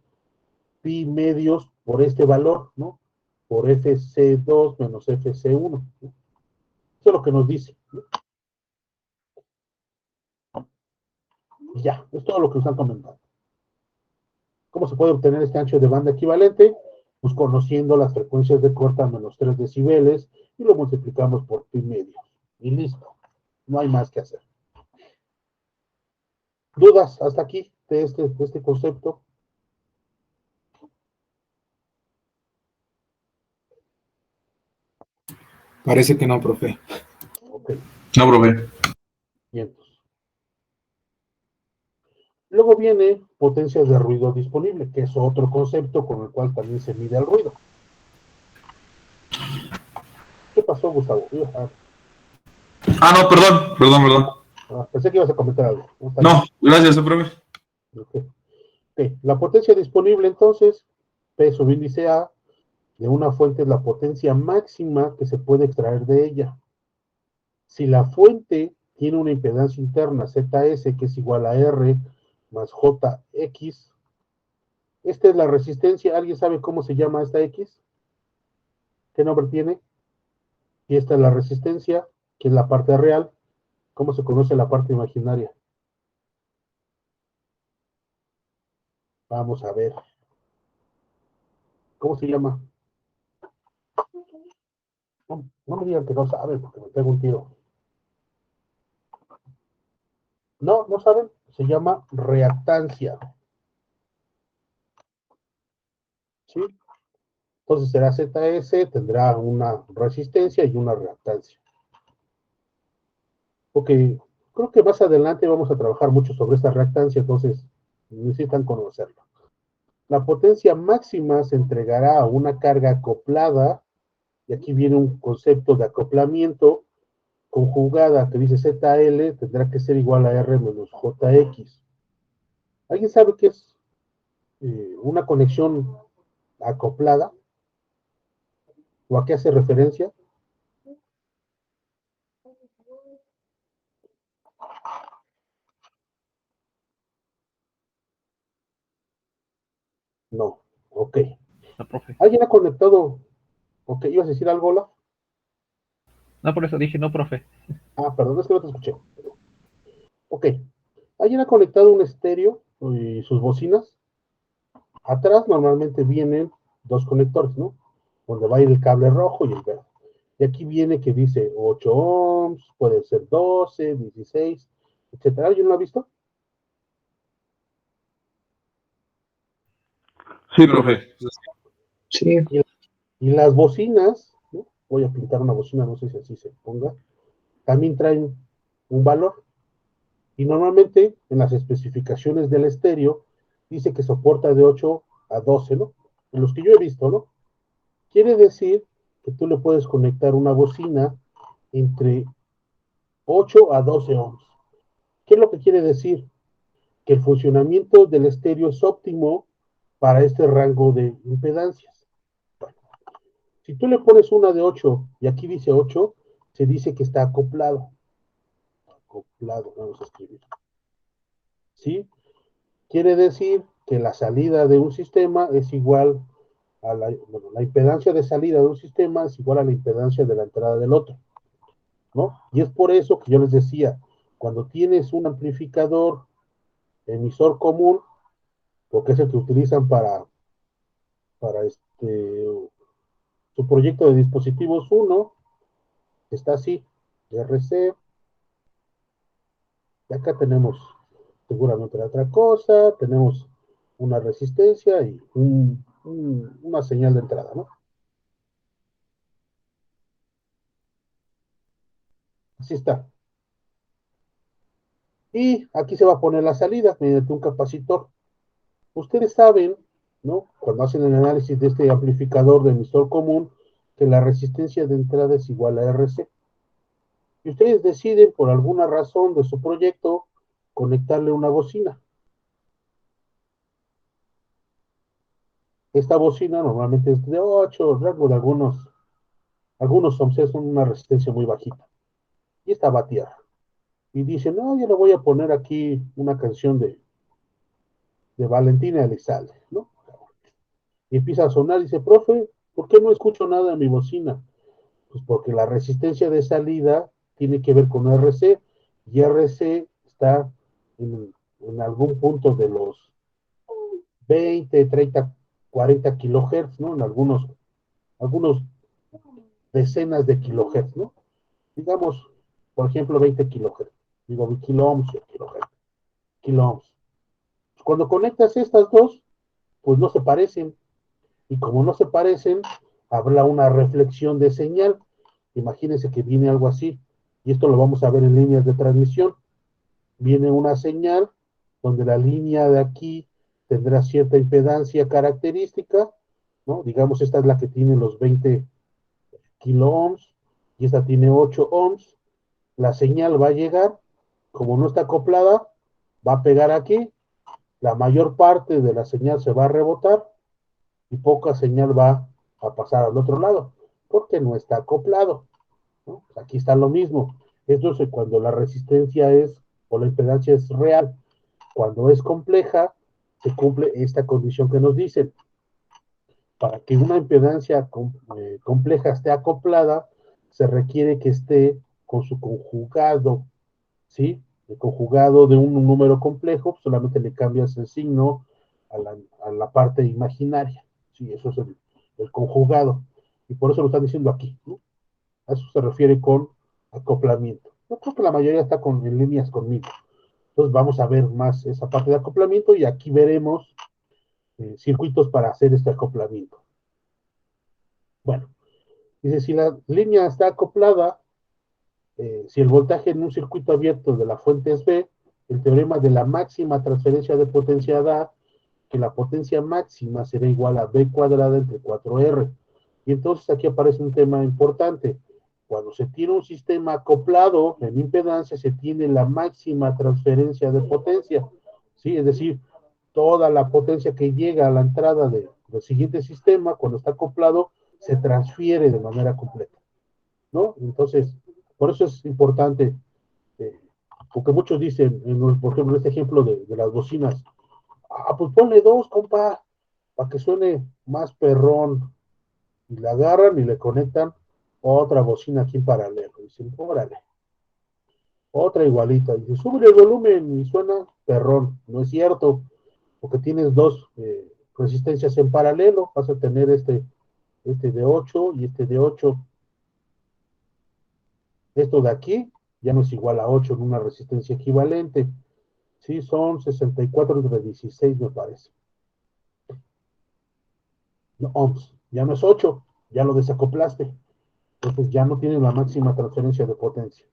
pi medios por este valor, ¿no? Por FC2 menos FC1, ¿no? Eso es lo que nos dice, ¿no? Y ya, es todo lo que nos han comentado. ¿Cómo se puede obtener este ancho de banda equivalente? Pues conociendo las frecuencias de corte a menos 3 decibeles y lo multiplicamos por pi medios. Y listo. No hay más que hacer. ¿Dudas hasta aquí de este concepto? Parece que no, profe. Ok, No, profe. bien. Luego viene potencias de ruido disponible, que es otro concepto con el cual también se mide el ruido. ¿Qué pasó, Gustavo? No, perdón. Pensé que ibas a comentar algo. No, gracias, profe. Okay. Ok, la potencia disponible entonces, P sub índice A, de una fuente es la potencia máxima que se puede extraer de ella. Si la fuente tiene una impedancia interna ZS que es igual a R más JX, esta es la resistencia. ¿Alguien sabe cómo se llama esta X? ¿Qué nombre tiene? Y esta es la resistencia, que es la parte real. ¿Cómo se conoce la parte imaginaria? Vamos a ver. ¿Cómo se llama? No me digan que no saben, porque me pego un tiro. No, no saben. Se llama reactancia. ¿Sí? Entonces será ZS, tendrá una resistencia y una reactancia. Ok, creo que más adelante vamos a trabajar mucho sobre esta reactancia, entonces necesitan conocerla. La potencia máxima se entregará a una carga acoplada, y aquí viene un concepto de acoplamiento conjugada que dice ZL tendrá que ser igual a R menos JX. ¿Alguien sabe qué es una conexión acoplada? ¿O a qué hace referencia? No, ok. No, profe. ¿Alguien ha conectado? Ok, ¿ibas a decir algo, Ola? No, por eso dije no, profe. Perdón, es que no te escuché. Ok. ¿Alguien ha conectado un estéreo y sus bocinas? Atrás normalmente vienen dos conectores, ¿no? Donde va a ir el cable rojo y el verde. Y aquí viene que dice 8 ohms, puede ser 12, 16, etcétera. ¿Alguien lo ha visto? Sí, profe. Sí, Y las bocinas, ¿no? Voy a pintar una bocina, no sé si así se ponga, también traen un valor. Y normalmente en las especificaciones del estéreo dice que soporta de 8 a 12, ¿no? En los que yo he visto, ¿no? Quiere decir que tú le puedes conectar una bocina entre 8 a 12 ohms. ¿Qué es lo que quiere decir? Que el funcionamiento del estéreo es óptimo para este rango de impedancias. Bueno, si tú le pones una de 8 y aquí dice 8, se dice que está acoplado. Acoplado, vamos a escribir. ¿Sí? Quiere decir que la salida de un sistema es igual a la impedancia de salida de un sistema es igual a la impedancia de la entrada del otro, ¿no? Y es por eso que yo les decía, cuando tienes un amplificador emisor común, porque es el que utilizan para su proyecto de dispositivos 1, está así, RC, y acá tenemos seguramente la otra cosa, tenemos una resistencia y una señal de entrada, ¿no? Así está. Y aquí se va a poner la salida mediante un capacitor. Ustedes saben, ¿no? Cuando hacen el análisis de este amplificador de emisor común, que la resistencia de entrada es igual a RC. Y ustedes deciden, por alguna razón de su proyecto, conectarle una bocina. Esta bocina normalmente es de 8, rango de algunos ohms, es una resistencia muy bajita. Y está bateada. Y dice, no, yo le voy a poner aquí una canción de Valentina Elizalde, ¿no? Y empieza a sonar y dice, profe, ¿por qué no escucho nada en mi bocina? Pues porque la resistencia de salida tiene que ver con RC, y RC está en algún punto de los 20, 30, 40 kilohertz, ¿no? En algunos decenas de kilohertz, ¿no? Digamos, por ejemplo, 20 kilohertz. Digo, kiloohms, kilohertz, kiloohms. Cuando conectas estas dos, pues no se parecen. Y como no se parecen, habrá una reflexión de señal. Imagínense que viene algo así, y esto lo vamos a ver en líneas de transmisión. Viene una señal donde la línea de aquí tendrá cierta impedancia característica, ¿no? Digamos, esta es la que tiene los 20 kiloohms, y esta tiene 8 ohms. La señal va a llegar, como no está acoplada, va a pegar aquí, la mayor parte de la señal se va a rebotar, y poca señal va a pasar al otro lado, porque no está acoplado, ¿no? Aquí está lo mismo. Esto es cuando la resistencia es, o la impedancia es real. Cuando es compleja, se cumple esta condición que nos dicen. Para que una impedancia compleja esté acoplada, se requiere que esté con su conjugado, ¿sí? El conjugado de un número complejo, solamente le cambias el signo a la parte imaginaria. Sí, eso es el conjugado. Y por eso lo están diciendo aquí, ¿no? A eso se refiere con acoplamiento. Yo creo que la mayoría está en líneas conmigo. Entonces vamos a ver más esa parte de acoplamiento, y aquí veremos circuitos para hacer este acoplamiento. Bueno, dice, si la línea está acoplada, si el voltaje en un circuito abierto de la fuente es B, el teorema de la máxima transferencia de potencia da que la potencia máxima será igual a B cuadrada entre 4R. Y entonces aquí aparece un tema importante. Cuando se tiene un sistema acoplado en impedancia, se tiene la máxima transferencia de potencia, ¿sí? Es decir, toda la potencia que llega a la entrada del siguiente sistema, cuando está acoplado, se transfiere de manera completa, ¿no? Entonces, por eso es importante, eh, porque muchos dicen, por ejemplo, en este ejemplo de las bocinas, pues ponle dos, compa, para que suene más perrón. Y la agarran y le conectan otra bocina aquí en paralelo. Y dicen, órale, otra igualita. Y dice, sube el volumen y suena perrón. No es cierto, porque tienes dos resistencias en paralelo. Vas a tener este de 8 y este de 8. Esto de aquí ya no es igual a 8 en una resistencia equivalente. Sí, son 64 entre 16, me parece. No, ohms. Ya no es 8, ya lo desacoplaste. Entonces ya no tienes la máxima transferencia de potencia.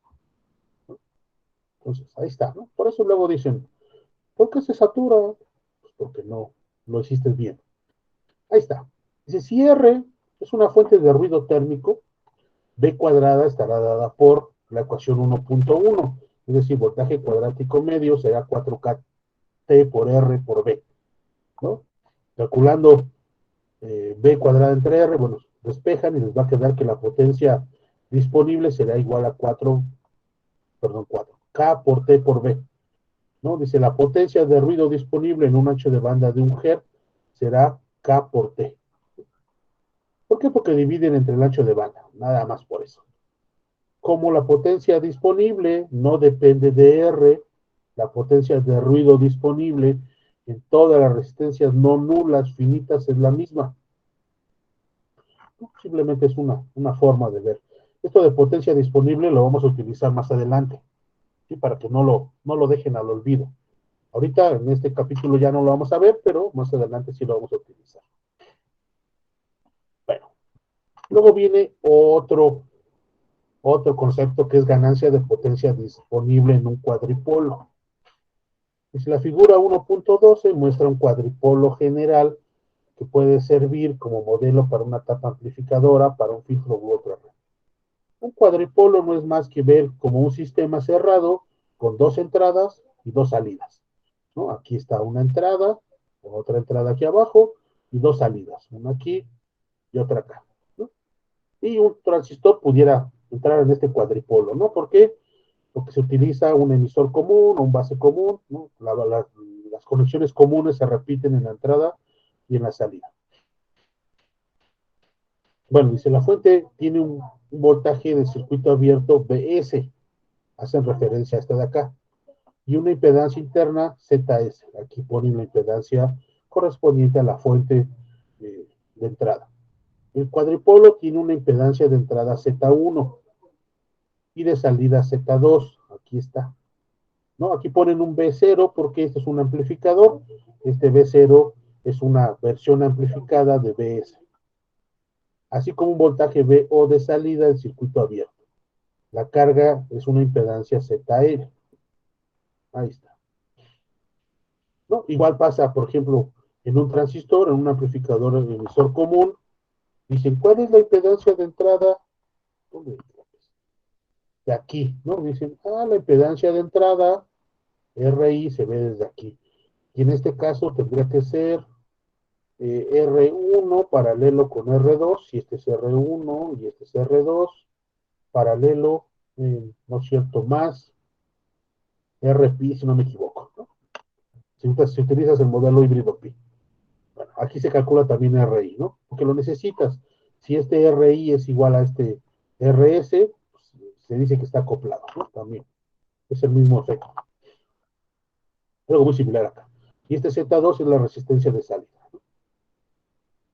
Entonces, ahí está, ¿no? Por eso luego dicen, ¿por qué se satura? Pues porque no lo hiciste bien. Ahí está. Dice, si R Es una fuente de ruido térmico. B cuadrada estará dada por la ecuación 1.1, es decir, voltaje cuadrático medio será 4K T por R por B, ¿no? Calculando B cuadrada entre R, bueno, despejan y les va a quedar que la potencia disponible será igual a 4, K por T por B, ¿no? Dice, la potencia de ruido disponible en un ancho de banda de 1 Hz será K por T. ¿Por qué? Porque dividen entre el ancho de banda, nada más por eso. Como la potencia disponible no depende de R, la potencia de ruido disponible en todas las resistencias no nulas finitas es la misma. Simplemente es una forma de ver. Esto de potencia disponible lo vamos a utilizar más adelante, ¿sí? Para que no lo dejen al olvido. Ahorita en este capítulo ya no lo vamos a ver, pero más adelante sí lo vamos a utilizar. Bueno, luego viene otro concepto que es ganancia de potencia disponible en un cuadripolo. Si la figura 1.12 muestra un cuadripolo general que puede servir como modelo para una tapa amplificadora, para un filtro u otra red. Un cuadripolo no es más que ver como un sistema cerrado con 2 entradas y 2 salidas, ¿no? Aquí está una entrada, otra entrada aquí abajo y 2 salidas, una aquí y otra acá, ¿no? Y un transistor pudiera entrar en este cuadripolo, ¿no? ¿Por qué? Porque se utiliza un emisor común o un base común, ¿no? Las conexiones comunes se repiten en la entrada y en la salida. Bueno, dice, la fuente tiene un voltaje de circuito abierto BS, hacen referencia a esta de acá, y una impedancia interna ZS. Aquí ponen la impedancia correspondiente a la fuente de entrada. El cuadripolo tiene una impedancia de entrada Z1 y de salida Z2. Aquí está, ¿no? Aquí ponen un B0 porque este es un amplificador. Este B0 es una versión amplificada de BS. Así como un voltaje VO de salida en circuito abierto. La carga es una impedancia ZL. Ahí está, ¿no? Igual pasa, por ejemplo, en un transistor, en un amplificador emisor común. Dicen, ¿cuál es la impedancia de entrada? ¿Dónde? De aquí, ¿no? Dicen, la impedancia de entrada, RI, se ve desde aquí. Y en este caso tendría que ser R1 paralelo con R2, y este es R1 y este es R2, paralelo, no es cierto, más RPi, si no me equivoco, ¿no? Si utilizas el modelo híbrido pi. Bueno, aquí se calcula también RI, ¿no? Porque lo necesitas. Si este RI es igual a este RS, pues, se dice que está acoplado, ¿no? También es el mismo efecto. Algo muy similar acá. Y este Z2 es la resistencia de salida, ¿no?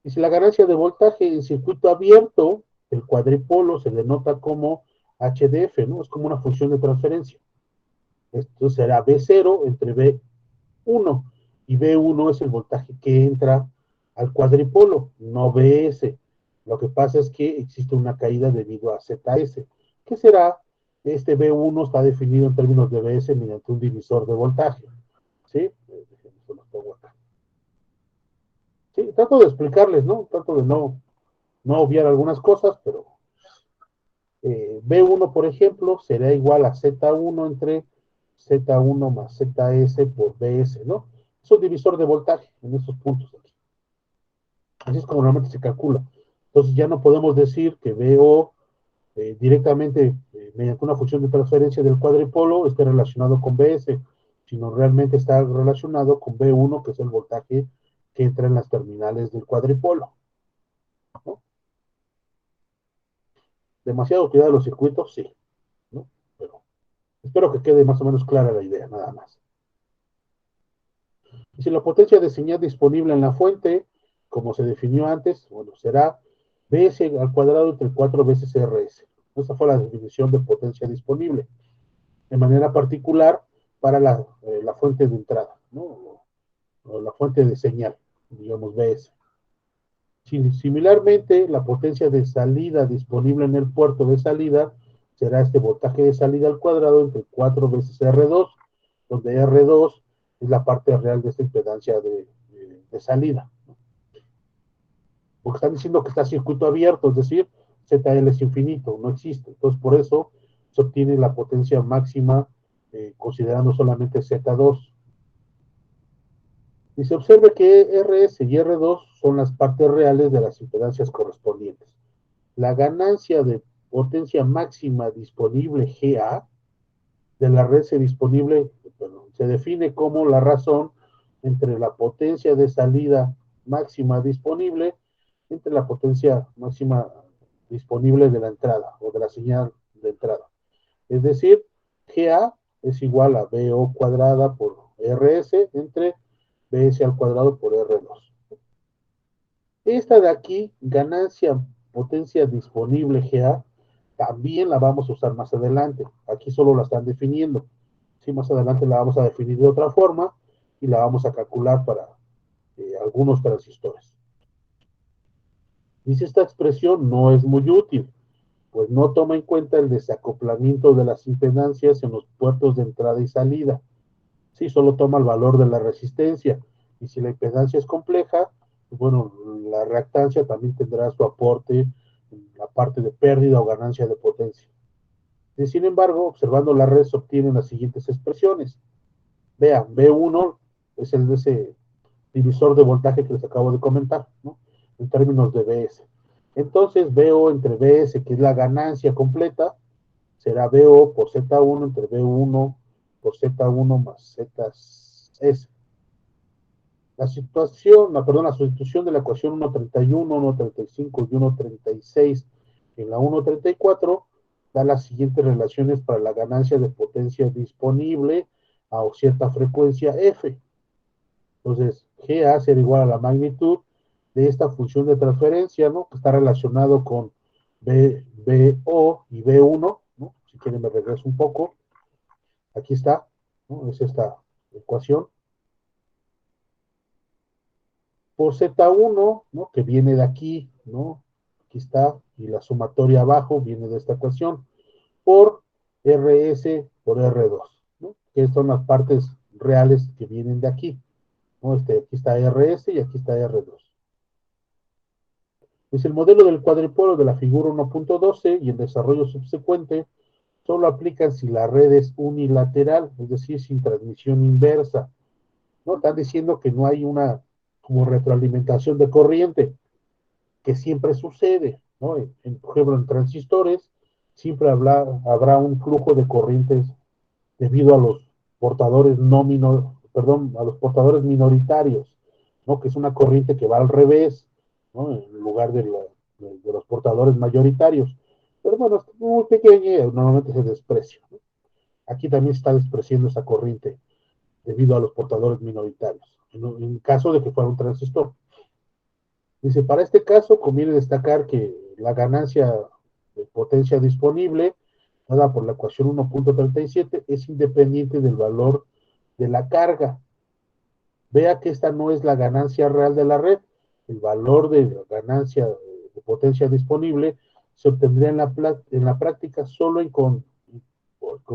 Y si la ganancia de voltaje en circuito abierto, el cuadripolo se denota como HDF, ¿no? Es como una función de transferencia. Esto será B0 entre B1. Y B1 es el voltaje que entra al cuadripolo, no BS. Lo que pasa es que existe una caída debido a ZS. ¿Qué será? Este B1 está definido en términos de BS mediante un divisor de voltaje. ¿Sí? Sí, trato de explicarles, ¿no? Trato de no obviar algunas cosas, pero B1, por ejemplo, será igual a Z1 entre Z1 más ZS por BS, ¿no? Es un divisor de voltaje en estos puntos aquí. Así es como normalmente se calcula. Entonces ya no podemos decir que BO directamente mediante una función de transferencia del cuadripolo esté relacionado con BS, sino realmente está relacionado con B1, que es el voltaje que entra en las terminales del cuadripolo, ¿no? Demasiado cuidado los circuitos, sí, ¿no? Pero espero que quede más o menos clara la idea, nada más. Y si la potencia de señal disponible en la fuente, como se definió antes, bueno, será Bs al cuadrado entre 4 veces Rs. Esa fue la definición de potencia disponible. De manera particular para la fuente de entrada, ¿no? O la fuente de señal, digamos Bs. Similarmente, la potencia de salida disponible en el puerto de salida será este voltaje de salida al cuadrado entre 4 veces R2, donde R2 es la parte real de esta impedancia de salida. porque están diciendo que está circuito abierto, es decir, ZL es infinito, no existe. Entonces, por eso se obtiene la potencia máxima considerando solamente Z2. Y se observa que RS y R2 son las partes reales de las impedancias correspondientes. La ganancia de potencia máxima disponible GA de la red se define como la razón entre la potencia de salida máxima disponible entre la potencia máxima disponible de la entrada o de la señal de entrada. Es decir, GA es igual a BO cuadrada por RS entre BS al cuadrado por R2. Esta de aquí, ganancia potencia disponible GA, también la vamos a usar más adelante. Aquí solo la están definiendo. Sí, más adelante la vamos a definir de otra forma y la vamos a calcular para algunos transistores. Dice, esta expresión no es muy útil, pues no toma en cuenta el desacoplamiento de las impedancias en los puertos de entrada y salida. Sí, solo toma el valor de la resistencia. Y si la impedancia es compleja, pues bueno, la reactancia también tendrá su aporte en la parte de pérdida o ganancia de potencia. Y sin embargo, observando la red se obtienen las siguientes expresiones. Vean, B1 es el de ese divisor de voltaje que les acabo de comentar, ¿no? En términos de BS. Entonces, BO entre BS, que es la ganancia completa, será BO por Z1 entre B1 por Z1 más ZS. La sustitución de la ecuación 1.31, 1.35 y 1.36 en la 1.34 da las siguientes relaciones para la ganancia de potencia disponible a cierta frecuencia F. Entonces, GA será igual a la magnitud de esta función de transferencia, ¿no? Que está relacionado con BO y B1, ¿no? Si quieren me regreso un poco. Aquí está, ¿no? Es esta ecuación. Por Z1, ¿no? Que viene de aquí, ¿no? Aquí está, y la sumatoria abajo viene de esta ecuación, por RS por R2, ¿no? Que son las partes reales que vienen de aquí, ¿no? Aquí está RS y aquí está R2. Pues el modelo del cuadripolo de la figura 1.12 y el desarrollo subsecuente solo aplican si la red es unilateral, es decir, sin transmisión inversa, ¿no? Están diciendo que no hay una como retroalimentación de corriente, que siempre sucede, ¿no? Por ejemplo, en transistores siempre habrá un flujo de corrientes debido a los portadores a los portadores minoritarios, ¿no? Que es una corriente que va al revés, ¿no? En lugar de los portadores mayoritarios. Pero bueno, es muy pequeña y normalmente se desprecia, ¿no? Aquí también se está despreciando esa corriente debido a los portadores minoritarios, en caso de que fuera un transistor. Dice, para este caso conviene destacar que la ganancia de potencia disponible, dada por la ecuación 1.37, es independiente del valor de la carga. Vea que esta no es la ganancia real de la red. El valor de la ganancia de potencia disponible se obtendría en la práctica solo con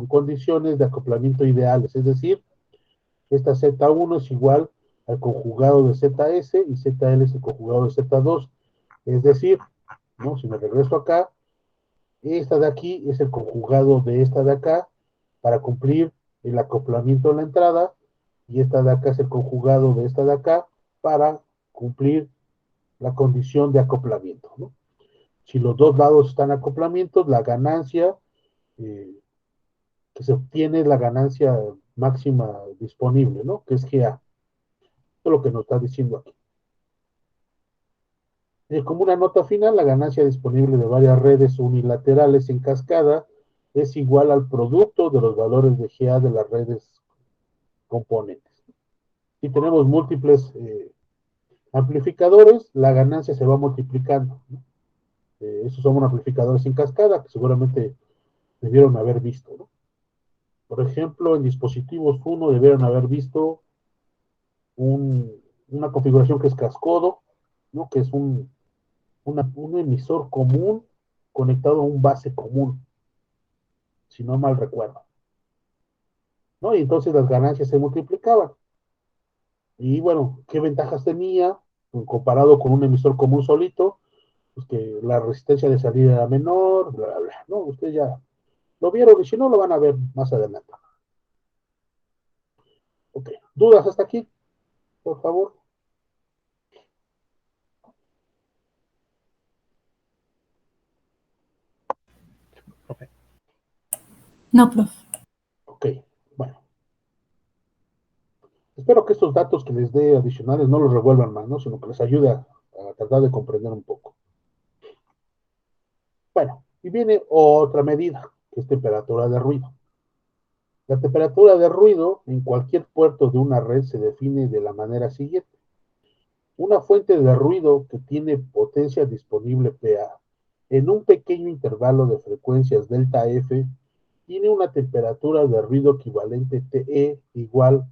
condiciones de acoplamiento ideales, es decir, esta Z1 es igual al conjugado de ZS y ZL es el conjugado de Z2. Es decir, ¿no? Si me regreso acá, esta de aquí es el conjugado de esta de acá para cumplir el acoplamiento en la entrada y esta de acá es el conjugado de esta de acá para cumplir la condición de acoplamiento, ¿no? Si los dos lados están acoplamientos, la ganancia que se obtiene es la ganancia máxima disponible, ¿no? Que es GA. Esto es lo que nos está diciendo aquí. Como una nota final, la ganancia disponible de varias redes unilaterales en cascada es igual al producto de los valores de GA de las redes componentes. Si tenemos múltiples amplificadores, la ganancia se va multiplicando, ¿no? Estos son amplificadores en cascada que seguramente debieron haber visto, ¿no? Por ejemplo, en dispositivos 1 debieron haber visto una configuración que es cascodo, ¿no? Que es un emisor común conectado a un base común, si no mal recuerdo, ¿no? Y entonces las ganancias se multiplicaban. Y bueno, ¿qué ventajas tenía? comparado con un emisor común solito, pues que la resistencia de salida era menor, bla, bla, bla, ¿no? Ustedes ya lo vieron y si no lo van a ver más adelante. Ok, ¿dudas hasta aquí? Por favor. Profe. No, profe. Ok, bueno. Espero que estos datos que les dé adicionales no los revuelvan más, ¿no? Sino que les ayude a tratar de comprender un poco. Bueno, y viene otra medida, que es temperatura de ruido. La temperatura de ruido en cualquier puerto de una red se define de la manera siguiente. Una fuente de ruido que tiene potencia disponible PA en un pequeño intervalo de frecuencias delta F tiene una temperatura de ruido equivalente TE igual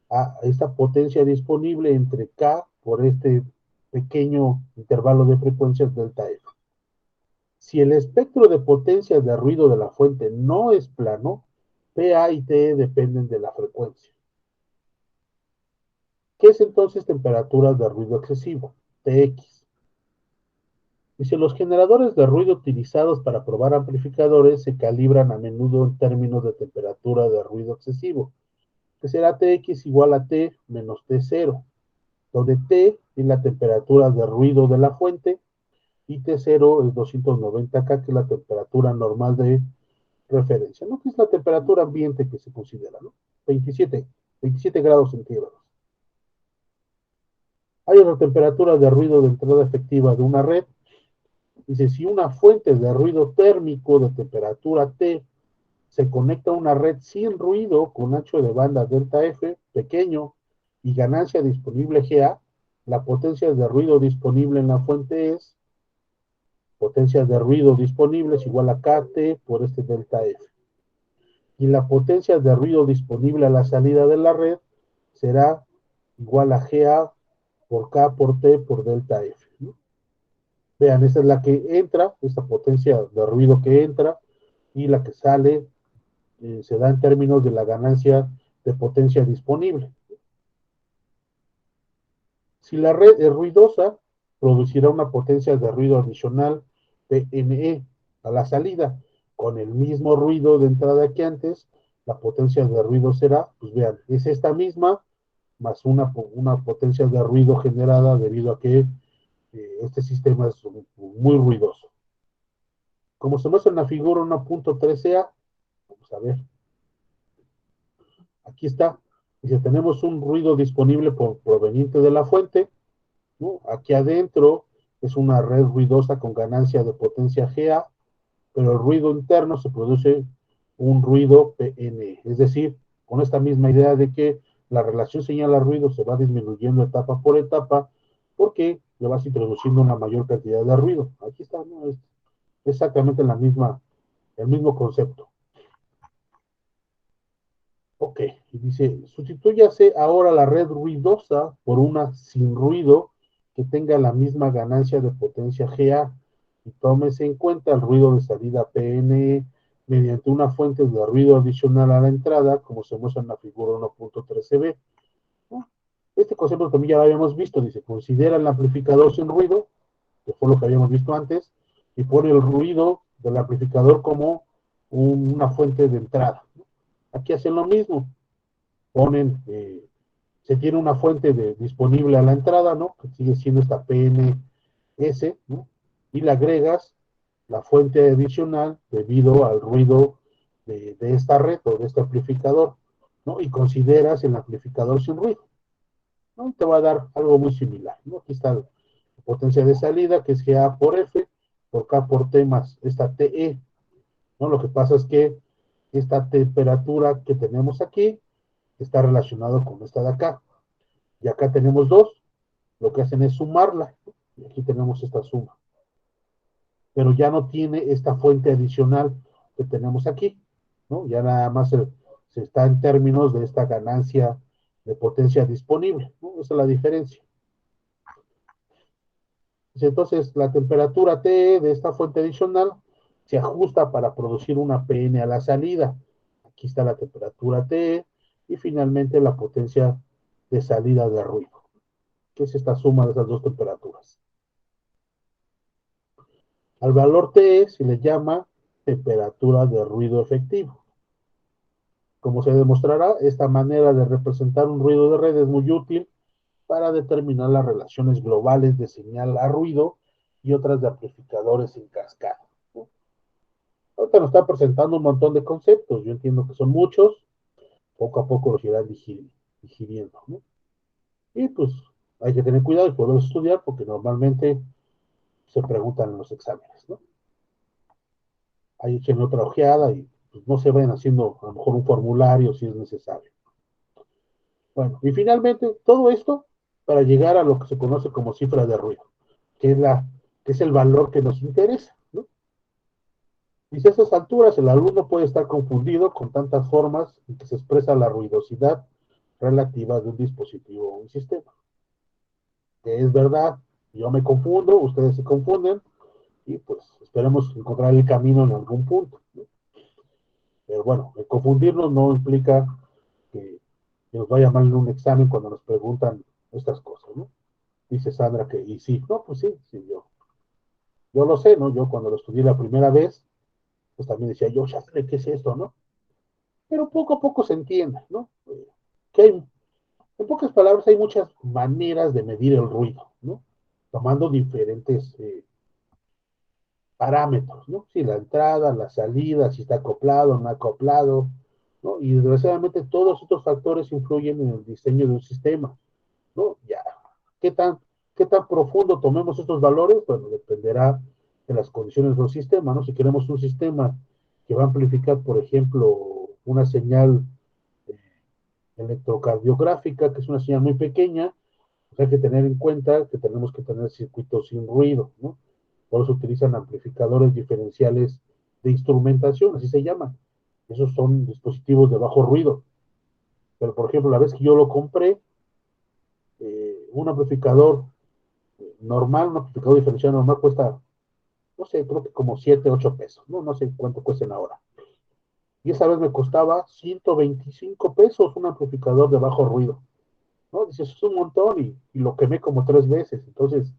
a esta potencia disponible entre K por este pequeño intervalo de frecuencias delta F. Si el espectro de potencia de ruido de la fuente no es plano, PA y TE dependen de la frecuencia. ¿Qué es entonces temperatura de ruido excesivo? TX. Dice, los generadores de ruido utilizados para probar amplificadores se calibran a menudo en términos de temperatura de ruido excesivo, que será Tx igual a T menos T0, donde T es la temperatura de ruido de la fuente y T0 es 290K, que es la temperatura normal de referencia, ¿no? Que es la temperatura ambiente que se considera, ¿no? 27 grados centígrados. Hay una temperatura de ruido de entrada efectiva de una red. Dice, si una fuente de ruido térmico de temperatura T se conecta a una red sin ruido con ancho de banda delta F pequeño y ganancia disponible GA, la potencia de ruido disponible en la fuente es potencia de ruido disponible es igual a KT por este delta F. Y la potencia de ruido disponible a la salida de la red será igual a GA por K por T por delta F, ¿no? Vean, esta es la que entra, esta potencia de ruido que entra, y la que sale se da en términos de la ganancia de potencia disponible. Si la red es ruidosa, producirá una potencia de ruido adicional PNE a la salida, con el mismo ruido de entrada que antes. La potencia de ruido será, pues vean, es esta misma, más una potencia de ruido generada debido a que este sistema es muy ruidoso. Como se muestra en la figura 1.13a, vamos a ver. Aquí está. Dice, tenemos un ruido disponible proveniente de la fuente, ¿no? Aquí adentro es una red ruidosa con ganancia de potencia GA, pero el ruido interno se produce un ruido PN. Es decir, con esta misma idea de que la relación señal a ruido se va disminuyendo etapa por etapa porque le vas introduciendo una mayor cantidad de ruido. Aquí está, ¿no? Es exactamente el mismo concepto. Ok, y dice, sustitúyase ahora la red ruidosa por una sin ruido que tenga la misma ganancia de potencia GA y tómese en cuenta el ruido de salida PNE mediante una fuente de ruido adicional a la entrada, como se muestra en la figura 1.13b. ¿No? Este concepto también ya lo habíamos visto, dice, considera el amplificador sin ruido, que fue lo que habíamos visto antes, y pone el ruido del amplificador como una fuente de entrada. Aquí hacen lo mismo, ponen, se tiene una fuente disponible a la entrada, ¿no? Que sigue siendo esta PNS, ¿no? Y le agregas la fuente adicional debido al ruido de esta red o de este amplificador, ¿no? Y consideras el amplificador sin ruido, ¿no? Te va a dar algo muy similar, ¿no? Aquí está la potencia de salida, que es GA por F, por K por T más esta TE, ¿no? Lo que pasa es que esta temperatura que tenemos aquí está relacionado con esta de acá. Y acá tenemos dos, lo que hacen es sumarla. Y aquí tenemos esta suma. Pero ya no tiene esta fuente adicional que tenemos aquí, ¿no? Ya nada más se está en términos de esta ganancia de potencia disponible, ¿no? Esa es la diferencia. Entonces, la temperatura T de esta fuente adicional se ajusta para producir una PN a la salida. Aquí está la temperatura T y finalmente la potencia de salida de ruido, que es esta suma de esas dos temperaturas. Al valor T se le llama temperatura de ruido efectivo. Como se demostrará, esta manera de representar un ruido de red es muy útil para determinar las relaciones globales de señal a ruido y otras de amplificadores en cascada. Ahorita nos está presentando un montón de conceptos, yo entiendo que son muchos, poco a poco los irán digiriendo, ¿no? Y pues hay que tener cuidado y poderlos estudiar porque normalmente se preguntan en los exámenes, ¿no? Ahí echen otra ojeada y pues, no se vayan haciendo a lo mejor un formulario si es necesario. Bueno, y finalmente todo esto para llegar a lo que se conoce como cifra de ruido, que es el valor que nos interesa, ¿no? Y si a estas alturas el alumno puede estar confundido con tantas formas en que se expresa la ruidosidad relativa de un dispositivo o un sistema. Que es verdad, yo me confundo, ustedes se confunden, y pues esperemos encontrar el camino en algún punto, ¿no? Pero bueno, el confundirnos no implica que nos vaya mal en un examen cuando nos preguntan estas cosas, ¿no? Dice Sandra que, y sí, no, pues sí, yo lo sé, ¿no? Yo cuando lo estudié la primera vez, pues también decía, yo ya sé qué es esto, ¿no? Pero poco a poco se entiende, ¿no? Que hay, en pocas palabras, hay muchas maneras de medir el ruido, ¿no? Tomando diferentes parámetros, ¿no? Si la entrada, la salida, si está acoplado o no acoplado, ¿no? Y desgraciadamente todos estos factores influyen en el diseño de un sistema, ¿no? Ya, ¿qué tan, qué tan profundo tomemos estos valores? Bueno, dependerá de las condiciones del sistema, ¿no? Si queremos un sistema que va a amplificar, por ejemplo, una señal eh, electrocardiográfica, que es una señal muy pequeña, pues hay que tener en cuenta que tenemos que tener circuitos sin ruido, ¿no? Por eso utilizan amplificadores diferenciales de instrumentación, así se llaman. Esos son dispositivos de bajo ruido. Pero, por ejemplo, la vez que yo lo compré, un amplificador normal, un amplificador diferencial normal cuesta, no sé, creo que como 7, 8 pesos, ¿no? No sé cuánto cuesten ahora. Y esa vez me costaba 125 pesos un amplificador de bajo ruido, ¿no? Dices, es un montón y lo quemé como 3 veces. Entonces,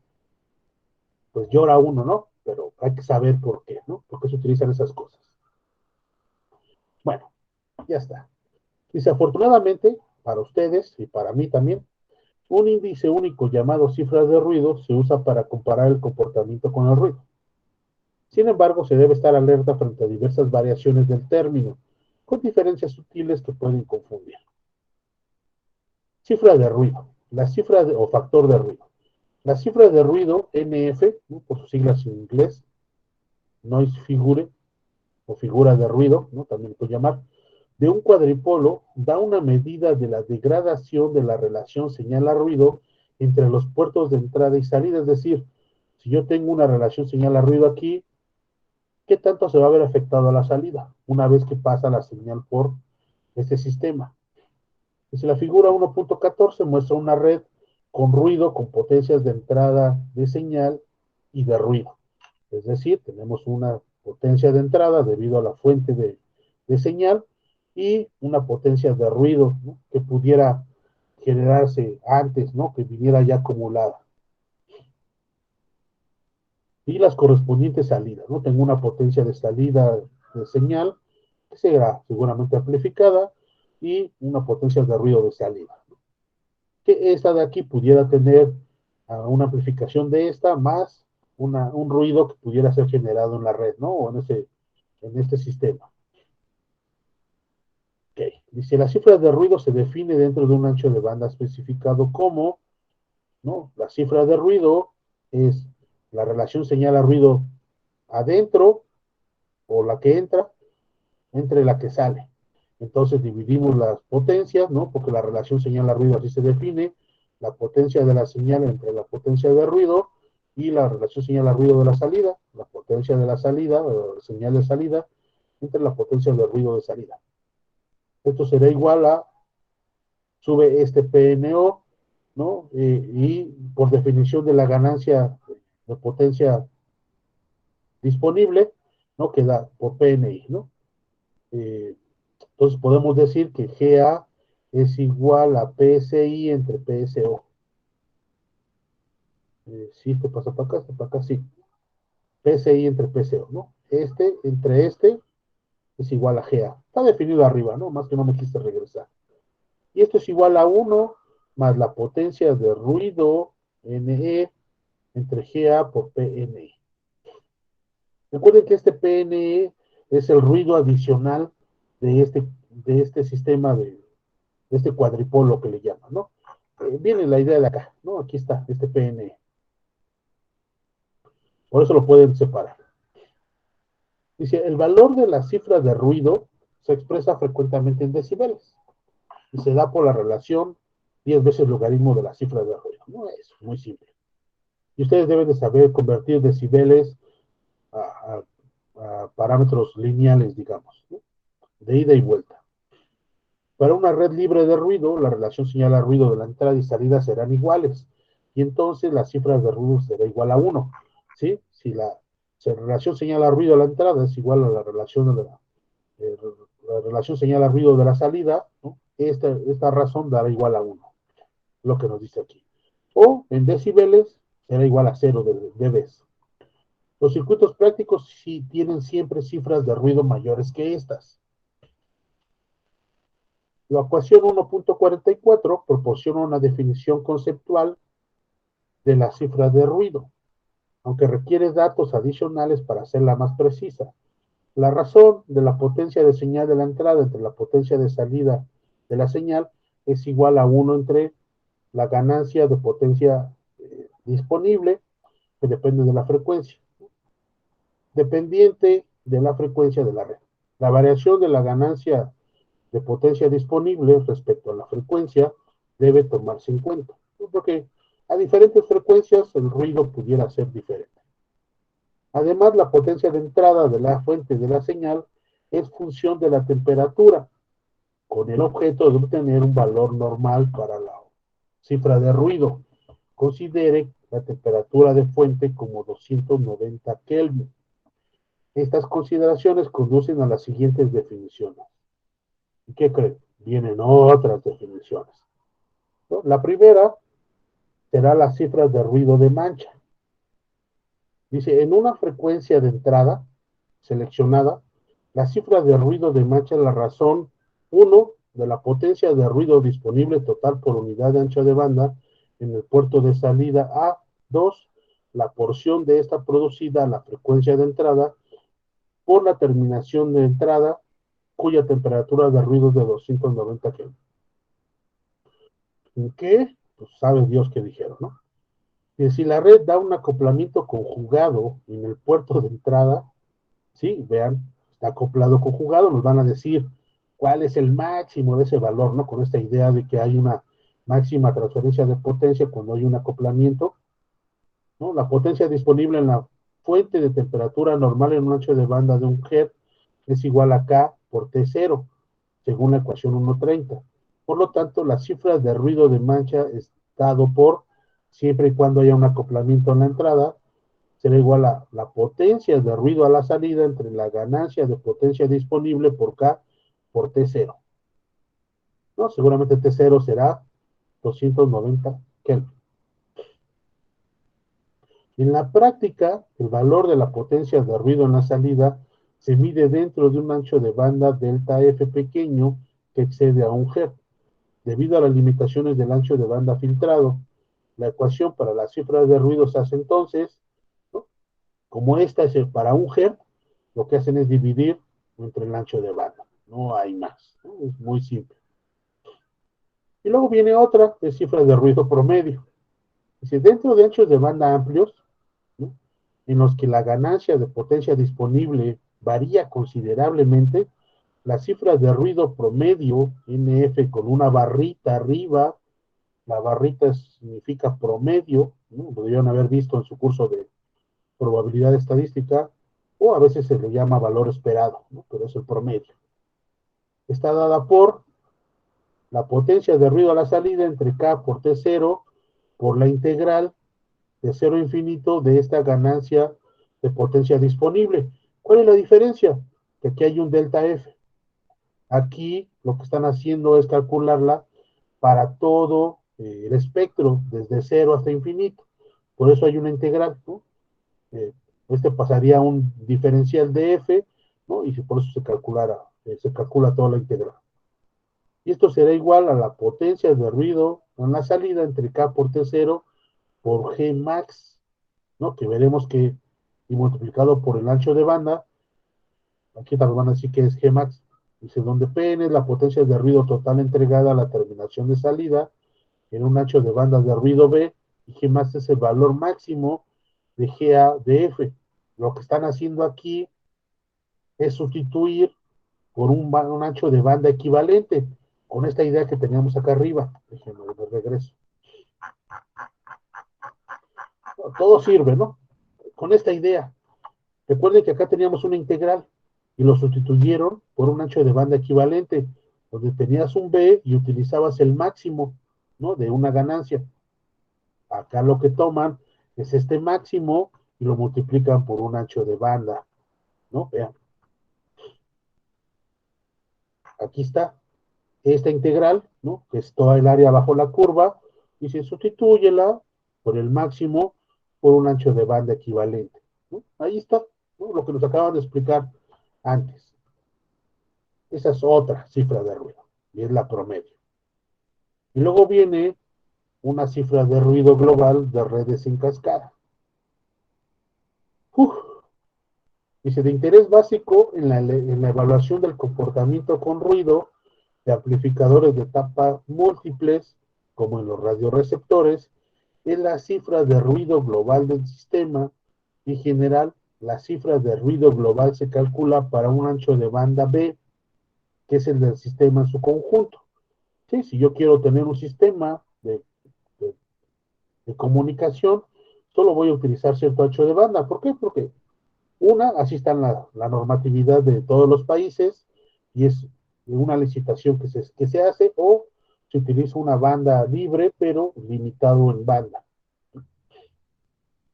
pues llora uno, ¿no? Pero hay que saber por qué, ¿no? Por qué se utilizan esas cosas. Bueno, ya está. Dice, afortunadamente, para ustedes y para mí también, un índice único llamado cifra de ruido se usa para comparar el comportamiento con el ruido. Sin embargo, se debe estar alerta frente a diversas variaciones del término, con diferencias sutiles que pueden confundir. Cifra de ruido, o factor de ruido. La cifra de ruido, NF, ¿no? Por sus siglas en inglés, noise figure, o figura de ruido, ¿no? También puede llamar, de un cuadripolo da una medida de la degradación de la relación señal a ruido entre los puertos de entrada y salida. Es decir, si yo tengo una relación señal a ruido aquí, ¿qué tanto se va a ver afectado a la salida una vez que pasa la señal por este sistema? Y si la figura 1.14 muestra una red con ruido, con potencias de entrada de señal y de ruido. Es decir, tenemos una potencia de entrada debido a la fuente de señal y una potencia de ruido, ¿no? Que pudiera generarse antes, ¿no? Que viniera ya acumulada. Y las correspondientes salidas, ¿no? Tengo una potencia de salida de señal que será seguramente amplificada y una potencia de ruido de salida. Que esta de aquí pudiera tener una amplificación de esta más un ruido que pudiera ser generado en la red, ¿no? O en este sistema. Okay. Dice, la cifra de ruido se define dentro de un ancho de banda especificado como, ¿no? La cifra de ruido es la relación señal a ruido adentro o la que entra entre la que sale. Entonces dividimos las potencias, ¿no? Porque la relación señal a ruido así se define, la potencia de la señal entre la potencia de ruido y la relación señal a ruido de la salida, la potencia de la salida, señal de salida, entre la potencia de ruido de salida. Esto será igual a, sube este PNO, ¿no? Y por definición de la ganancia de potencia disponible, ¿no? Queda por PNI, ¿no? Entonces podemos decir que GA es igual a PSI entre PSO. Sí, te pasa para acá, sí. PCI entre PCO, ¿no? Este entre este es igual a GA. Está definido arriba, ¿no? Más que no me quise regresar. Y esto es igual a 1 más la potencia de ruido NE entre GA por PNE. Recuerden que este PNE es el ruido adicional de este sistema, de este cuadripolo que le llaman, ¿no? Viene la idea de acá, ¿no? Aquí está, este PNE. Por eso lo pueden separar. Dice, el valor de la cifra de ruido se expresa frecuentemente en decibeles y se da por la relación 10 veces el logaritmo de la cifra de ruido. No es muy simple. Y ustedes deben de saber convertir decibeles a parámetros lineales, digamos, ¿no? De ida y vuelta. Para una red libre de ruido, la relación señal a ruido de la entrada y salida serán iguales. Y entonces la cifra de ruido será igual a 1. ¿Sí? Si la relación señal a ruido de la entrada es igual a la relación señal a ruido de la salida, ¿no? Esta razón dará igual a 1, lo que nos dice aquí. O en decibeles será igual a 0 de dB. Los circuitos prácticos sí tienen siempre cifras de ruido mayores que estas. La ecuación 1.44 proporciona una definición conceptual de la cifra de ruido, aunque requiere datos adicionales para hacerla más precisa. La razón de la potencia de señal de la entrada entre la potencia de salida de la señal es igual a 1 entre la ganancia de potencia disponible, que depende de la frecuencia, dependiente de la frecuencia de la red. La variación de la ganancia de potencia disponible respecto a la frecuencia debe tomarse en cuenta, porque a diferentes frecuencias el ruido pudiera ser diferente. Además, la potencia de entrada de la fuente de la señal es función de la temperatura, con el objeto de obtener un valor normal para la cifra de ruido. Considere la temperatura de fuente como 290 Kelvin. Estas consideraciones conducen a las siguientes definiciones. ¿Y qué creen? Vienen otras definiciones, ¿no? La primera será las cifras de ruido de mancha. Dice, en una frecuencia de entrada seleccionada, la cifra de ruido de mancha es la razón 1 de la potencia de ruido disponible total por unidad de ancho de banda en el puerto de salida A. 2, la porción de esta producida a la frecuencia de entrada por la terminación de entrada cuya temperatura de ruido es de 290 Kelvin. ¿En qué? Pues sabe Dios qué dijeron, ¿no? Que si la red da un acoplamiento conjugado en el puerto de entrada, sí, vean, está acoplado conjugado, nos van a decir cuál es el máximo de ese valor, ¿no? Con esta idea de que hay una máxima transferencia de potencia cuando hay un acoplamiento, ¿no? La potencia disponible en la fuente de temperatura normal en un ancho de banda de 1 Hz es igual a K por T0, según la ecuación 1.30. Por lo tanto, la cifra de ruido de mancha es dado por, siempre y cuando haya un acoplamiento en la entrada, será igual a la potencia de ruido a la salida entre la ganancia de potencia disponible por K por T0. ¿No? Seguramente T0 será 290 Kelvin. En la práctica, el valor de la potencia de ruido en la salida se mide dentro de un ancho de banda delta F pequeño que excede a 1 Hz. Debido a las limitaciones del ancho de banda filtrado, la ecuación para la cifra de ruido se hace entonces, ¿no? Como esta es para 1 Hz, lo que hacen es dividir entre el ancho de banda. No hay más, ¿no? Es muy simple. Y luego viene otra de cifra de ruido promedio. Dice, dentro de anchos de banda amplios, ¿no? En los que la ganancia de potencia disponible varía considerablemente, la cifra de ruido promedio, NF con una barrita arriba, la barrita significa promedio, ¿no? Podrían haber visto en su curso de probabilidad estadística, o a veces se le llama valor esperado, ¿no? Pero es el promedio. Está dada por la potencia de ruido a la salida entre K por T0 por la integral de 0 a infinito de esta ganancia de potencia disponible. ¿Cuál es la diferencia? Que aquí hay un delta F. Aquí lo que están haciendo es calcularla para todo el espectro, desde 0 hasta infinito. por eso hay una integral, ¿no? Este pasaría a un diferencial de f, ¿no? Y por eso se calcula toda la integral. Y esto será igual a la potencia de ruido en la salida entre K por T0 por G max, ¿no? Que veremos que, y multiplicado por el ancho de banda, aquí también van a decir que es G max. Dice, donde Pn es la potencia de ruido total entregada a la terminación de salida en un ancho de banda de ruido B, y G max es el valor máximo de GA de F. Lo que están haciendo aquí es sustituir por un ancho de banda equivalente, con esta idea que teníamos acá arriba. Déjenme de regreso. Todo sirve, ¿no? Con esta idea. Recuerden que acá teníamos una integral y lo sustituyeron por un ancho de banda equivalente, donde tenías un B y utilizabas el máximo, ¿no? De una ganancia. Acá lo que toman es este máximo y lo multiplican por un ancho de banda, ¿no? Vean. Aquí está esta integral, ¿no? Que es toda el área bajo la curva, y se sustitúyela por el máximo por un ancho de banda equivalente, ¿no? Ahí está, ¿no? Lo que nos acaban de explicar antes. Esa es otra cifra de ruido, y es la promedio. Y luego viene una cifra de ruido global de redes en cascada. Dice, de interés básico en la evaluación del comportamiento con ruido de amplificadores de etapa múltiples, como en los radioreceptores, es la cifra de ruido global del sistema. En general, la cifra de ruido global se calcula para un ancho de banda B, que es el del sistema en su conjunto. ¿Sí? Si yo quiero tener un sistema de comunicación, solo voy a utilizar cierto ancho de banda. ¿Por qué? Porque así está la normatividad de todos los países, y es una licitación que se hace, o se utiliza una banda libre, pero limitado en banda.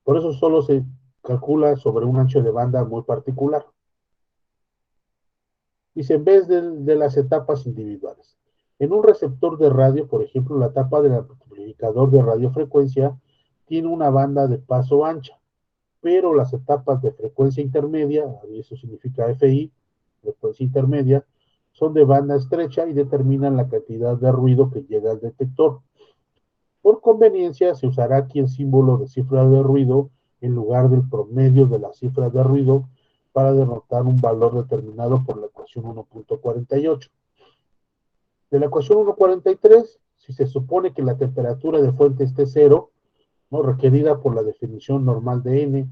Por eso solo se calcula sobre un ancho de banda muy particular. Dice, en vez de las etapas individuales. En un receptor de radio, por ejemplo, la etapa del amplificador de radiofrecuencia tiene una banda de paso ancha, pero las etapas de frecuencia intermedia, y eso significa FI, frecuencia intermedia, son de banda estrecha y determinan la cantidad de ruido que llega al detector. Por conveniencia, se usará aquí el símbolo de cifra de ruido en lugar del promedio de la cifra de ruido para denotar un valor determinado por la ecuación 1.48. De la ecuación 1.43, si se supone que la temperatura de fuente esté cero, ¿no? Requerida por la definición normal de N,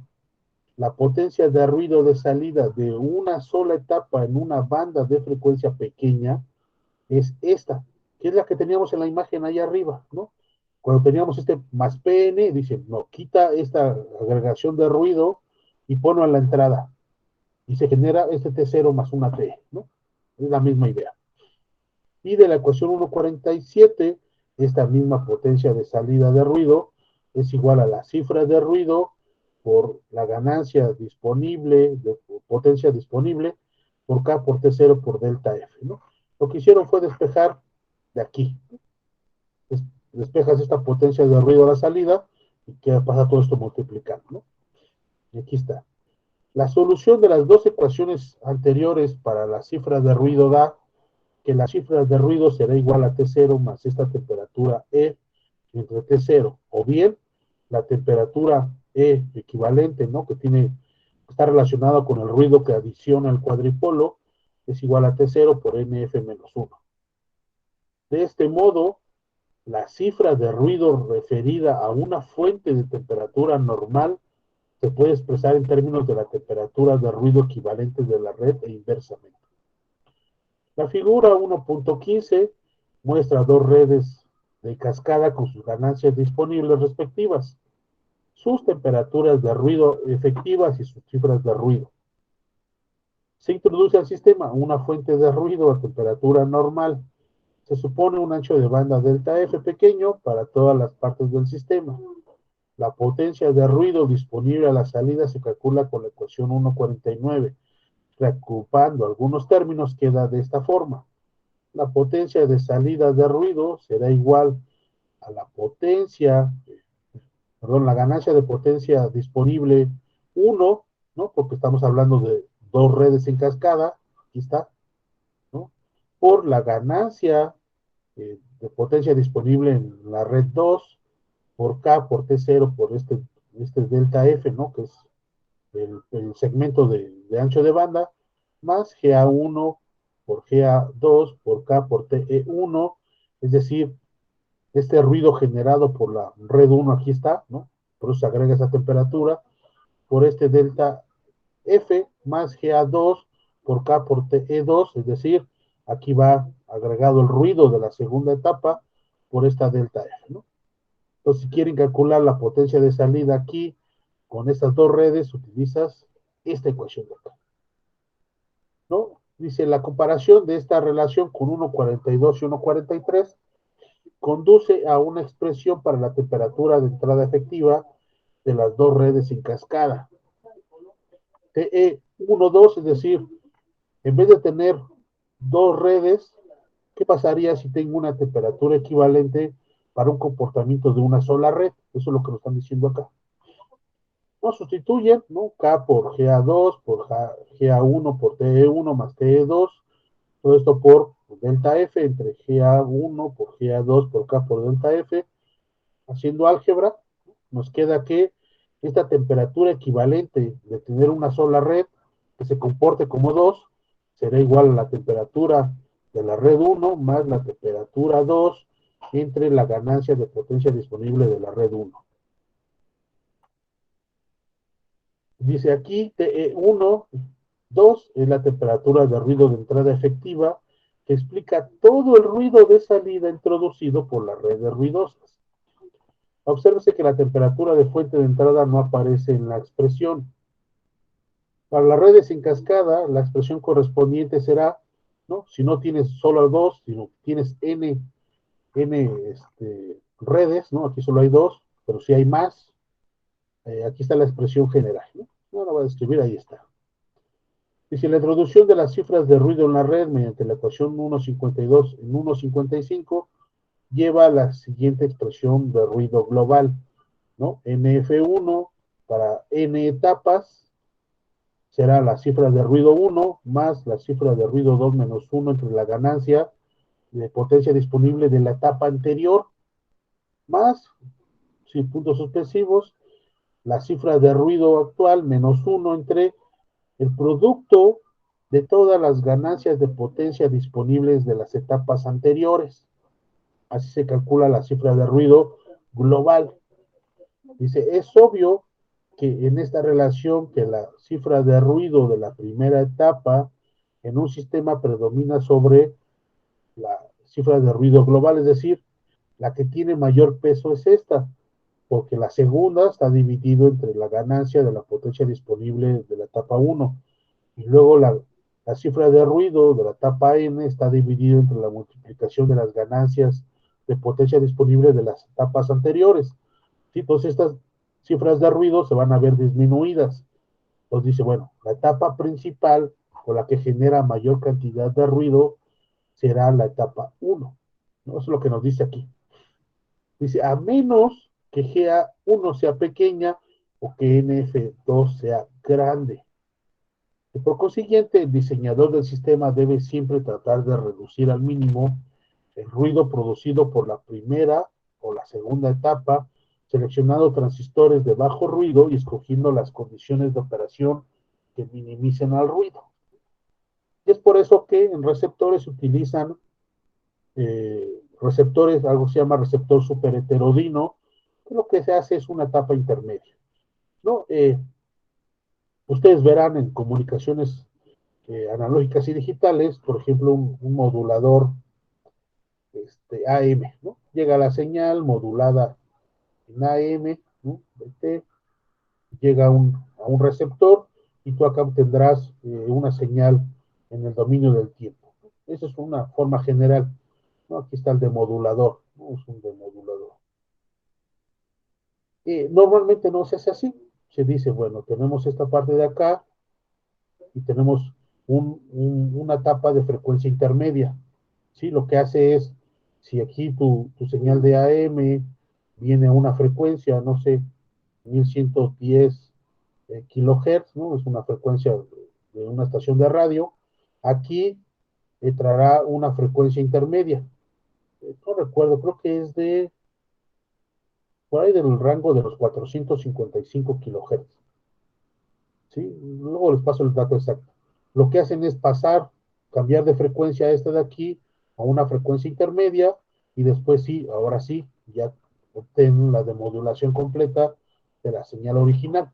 la potencia de ruido de salida de una sola etapa en una banda de frecuencia pequeña es esta, que es la que teníamos en la imagen ahí arriba, ¿no? Cuando teníamos este más PN, dice, no, quita esta agregación de ruido y ponlo en la entrada. Y se genera este T0 más una T, ¿no? Es la misma idea. Y de la ecuación 1.47, esta misma potencia de salida de ruido es igual a la cifra de ruido por la ganancia disponible, de potencia disponible, por K por T0 por delta F, ¿no? Lo que hicieron fue despejar de aquí. Despejas esta potencia de ruido a la salida y queda pasa todo esto multiplicando, ¿no? Y aquí está. La solución de las dos ecuaciones anteriores para la cifra de ruido da que la cifra de ruido será igual a T0 más esta temperatura E entre T0, o bien la temperatura E equivalente, ¿no? Que está relacionada con el ruido que adiciona el cuadripolo, es igual a T0 por NF menos 1. De este modo, la cifra de ruido referida a una fuente de temperatura normal se puede expresar en términos de la temperatura de ruido equivalente de la red e inversamente. La figura 1.15 muestra dos redes de cascada con sus ganancias disponibles respectivas, sus temperaturas de ruido efectivas y sus cifras de ruido. Se introduce al sistema una fuente de ruido a temperatura normal. Se supone un ancho de banda delta F pequeño para todas las partes del sistema. La potencia de ruido disponible a la salida se calcula con la ecuación 1.49. Reagrupando algunos términos queda de esta forma. La potencia de salida de ruido será igual a la potencia la ganancia de potencia disponible 1, ¿no? Porque estamos hablando de dos redes en cascada, aquí está, ¿no? Por la ganancia de potencia disponible en la red 2, por K, por T0, por este delta F, ¿no? Que es el segmento de ancho de banda, más GA1 por GA2 por K por TE1, es decir, este ruido generado por la red 1 aquí está, ¿no? Por eso se agrega esa temperatura, por este delta F más GA2 por K por TE2, es decir, aquí va agregado el ruido de la segunda etapa por esta delta F, ¿no? Entonces, si quieren calcular la potencia de salida aquí, con estas dos redes, utilizas esta ecuación de acá, ¿no? Dice, la comparación de esta relación con 1.42 y 1.43 conduce a una expresión para la temperatura de entrada efectiva de las dos redes en cascada. TE12, es decir, en vez de tener dos redes, ¿qué pasaría si tengo una temperatura equivalente para un comportamiento de una sola red? Eso es lo que nos están diciendo acá. No sustituyen, ¿no? K por GA2, por GA1 por TE1 más TE2, todo esto por delta F entre GA1 por GA2 por K por delta F. Haciendo álgebra, nos queda que esta temperatura equivalente de tener una sola red que se comporte como dos será igual a la temperatura de la red 1 más la temperatura 2 entre la ganancia de potencia disponible de la red 1. Dice aquí TE1, 2 es la temperatura de ruido de entrada efectiva que explica todo el ruido de salida introducido por las redes ruidosas. Obsérvese que la temperatura de fuente de entrada no aparece en la expresión. Para las redes en cascada, la expresión correspondiente será, ¿no? Si no tienes solo dos, sino tienes n redes, ¿no? Aquí solo hay dos, pero si hay más, aquí está la expresión general, ¿no? No la voy a escribir, ahí está. Dice, la introducción de las cifras de ruido en la red mediante la ecuación 1.52 en 1.55 lleva a la siguiente expresión de ruido global, ¿no? NF1 para N etapas será la cifra de ruido 1 más la cifra de ruido 2 menos 1 entre la ganancia de potencia disponible de la etapa anterior, más, sin puntos suspensivos, la cifra de ruido actual menos 1 entre el producto de todas las ganancias de potencia disponibles de las etapas anteriores. Así se calcula la cifra de ruido global. Dice, es obvio que en esta relación que la cifra de ruido de la primera etapa en un sistema predomina sobre la cifra de ruido global, es decir, la que tiene mayor peso es esta, porque la segunda está dividido entre la ganancia de la potencia disponible de la etapa 1 y luego la cifra de ruido de la etapa n está dividida entre la multiplicación de las ganancias de potencia disponible de las etapas anteriores. ¿Sí? Entonces estas cifras de ruido se van a ver disminuidas. Entonces dice, bueno, la etapa principal o la que genera mayor cantidad de ruido será la etapa 1. ¿No? Eso es lo que nos dice aquí. Dice, a menos que GA1 sea pequeña o que NF2 sea grande. Y por consiguiente, el diseñador del sistema debe siempre tratar de reducir al mínimo el ruido producido por la primera o la segunda etapa, seleccionando transistores de bajo ruido y escogiendo las condiciones de operación que minimicen al ruido. Y es por eso que en receptores se utilizan receptores, algo se llama receptor superheterodino, que lo que se hace es una etapa intermedia, ¿no? Ustedes verán en comunicaciones analógicas y digitales, por ejemplo, un modulador AM, ¿no? Llega la señal modulada en AM, ¿no? Llega a un receptor y tú acá obtendrás una señal en el dominio del tiempo. Esa es una forma general, ¿no? Aquí está el demodulador, ¿no? Es un demodulador. Normalmente no se hace así. Se dice, bueno, tenemos esta parte de acá y tenemos una etapa de frecuencia intermedia. ¿Sí? Lo que hace es, si aquí tu señal de AM viene a una frecuencia, no sé, 1110 kilohertz, ¿no? Es una frecuencia de una estación de radio. Aquí traerá una frecuencia intermedia. No recuerdo, creo que es de por ahí del rango de los 455 kilohertz. ¿Sí? Luego les paso el dato exacto. Lo que hacen es cambiar de frecuencia esta de aquí a una frecuencia intermedia y después sí, ahora sí, ya obtienen la demodulación completa de la señal original,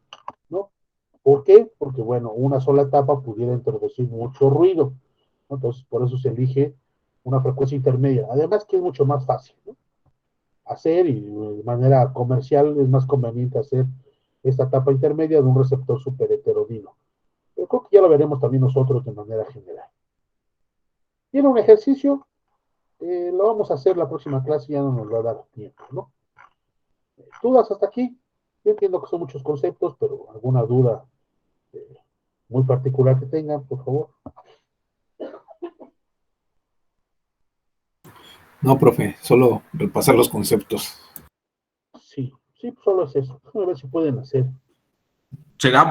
¿no? ¿Por qué? Porque, bueno, una sola etapa pudiera introducir mucho ruido, ¿no? Entonces, por eso se elige una frecuencia intermedia. Además que es mucho más fácil, ¿no? Hacer y de manera comercial es más conveniente hacer esta etapa intermedia de un receptor super heterodino. Yo creo que ya lo veremos también nosotros de manera general. Tiene un ejercicio, lo vamos a hacer la próxima clase, ya no nos va a dar tiempo, ¿no? ¿Dudas hasta aquí? Yo entiendo que son muchos conceptos, pero alguna duda muy particular que tengan, por favor. No, profe, solo repasar los conceptos. Sí, sí, pues solo es eso. Déjame ver si pueden hacer.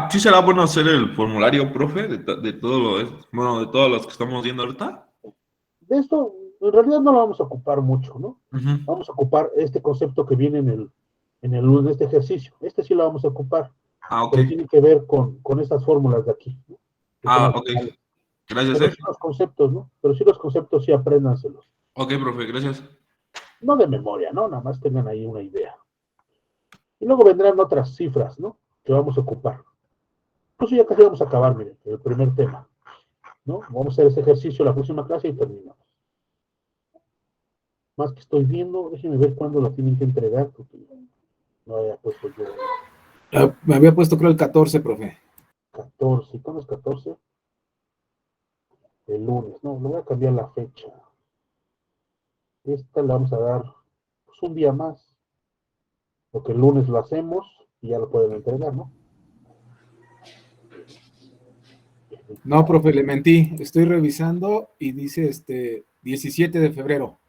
¿Sí será bueno hacer el formulario, profe, de todo bueno, de todos los que estamos viendo ahorita? De esto, en realidad no lo vamos a ocupar mucho, ¿no? Ujú. Vamos a ocupar este concepto que viene en este ejercicio. Este sí lo vamos a ocupar, Ah, ok. pero tiene que ver con estas fórmulas de aquí, ¿no? Que son Ah, las ok. finales. Gracias, Pero sí los conceptos, ¿no? Pero sí los conceptos sí apréndanselos. Ok, profe, gracias. No de memoria, ¿no? Nada más tengan ahí una idea. Y luego vendrán otras cifras, ¿no? Que vamos a ocupar. Incluso ya casi vamos a acabar, miren, el primer tema, ¿no? Vamos a hacer ese ejercicio la próxima clase y terminamos. Más que estoy viendo, déjenme ver cuándo lo tienen que entregar, porque no había puesto yo Me había puesto, creo, el 14, profe. 14. ¿Cuándo es 14? El lunes. No, le voy a cambiar la fecha. Esta le vamos a dar pues, un día más. Porque el lunes lo hacemos y ya lo pueden entregar, ¿no? No, profe, le mentí. Estoy revisando y dice 17 de febrero.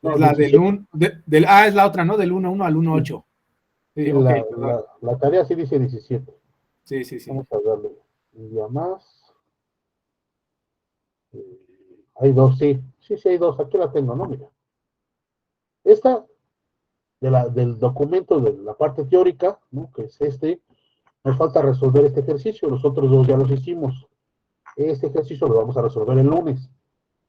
No, Es la 17. es la otra, ¿no? Del 1-1 al 1-8. Sí, Sí, ok, perdón. la tarea sí dice 17. Sí, sí, sí. Vamos a darle un día más. Hay dos, sí. Sí, sí, hay dos. Aquí la tengo, ¿no? Mira. Esta del documento de la parte teórica, ¿no? Que es nos falta resolver este ejercicio. Los otros dos ya los hicimos. Este ejercicio lo vamos a resolver el lunes.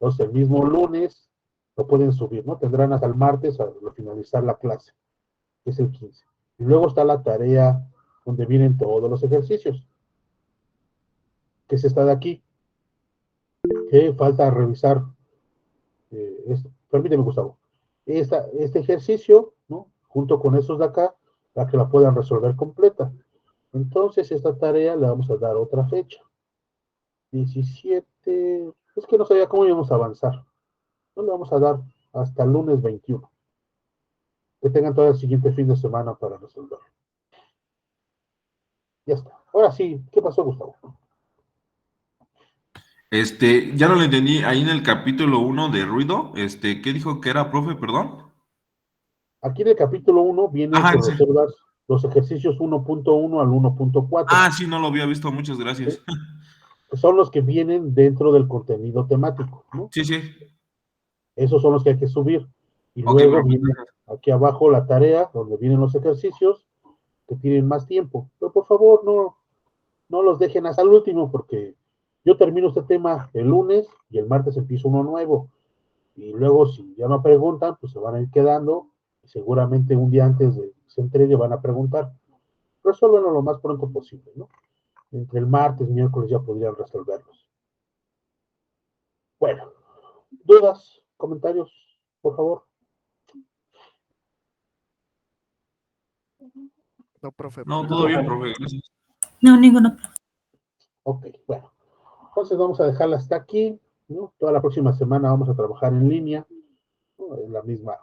Entonces, el mismo lunes lo pueden subir, ¿no? Tendrán hasta el martes a finalizar la clase, que es el 15. Y luego está la tarea donde vienen todos los ejercicios, que es esta de aquí, que falta revisar. Permíteme, Gustavo. Este ejercicio, ¿no? Junto con esos de acá, para que la puedan resolver completa. Entonces, esta tarea le vamos a dar otra fecha. 17. Es que no sabía cómo íbamos a avanzar. No le vamos a dar hasta el lunes 21. Que tengan todo el siguiente fin de semana para resolverlo. Ya está. Ahora sí, ¿qué pasó, Gustavo? Ya no lo entendí. Ahí en el capítulo 1 de ruido, ¿qué dijo que era, profe? Perdón. Aquí en el capítulo 1 viene Ajá, que sí. resuelvas los ejercicios 1.1 al 1.4, Ah, sí, no lo había visto. Muchas gracias. ¿sí? Que son los que vienen dentro del contenido temático, ¿no? Sí, sí. Esos son los que hay que subir. Y Ok, luego profe. viene aquí abajo la tarea, donde vienen los ejercicios que tienen más tiempo. Pero por favor, no los dejen hasta el último, porque yo termino este tema el lunes y el martes empiezo uno nuevo. Y luego, si ya no preguntan, pues se van a ir quedando. Y seguramente un día antes de que se entregue van a preguntar. Resuélvanlo lo más pronto posible, ¿no? Entre el martes y miércoles ya podrían resolverlos. Bueno, dudas, comentarios, por favor. No, profe. No, todo bien, profe. Gracias. No, ninguno, profe. Ok, bueno. Entonces vamos a dejarla hasta aquí, ¿no? Toda la próxima semana vamos a trabajar en línea, ¿no? En la misma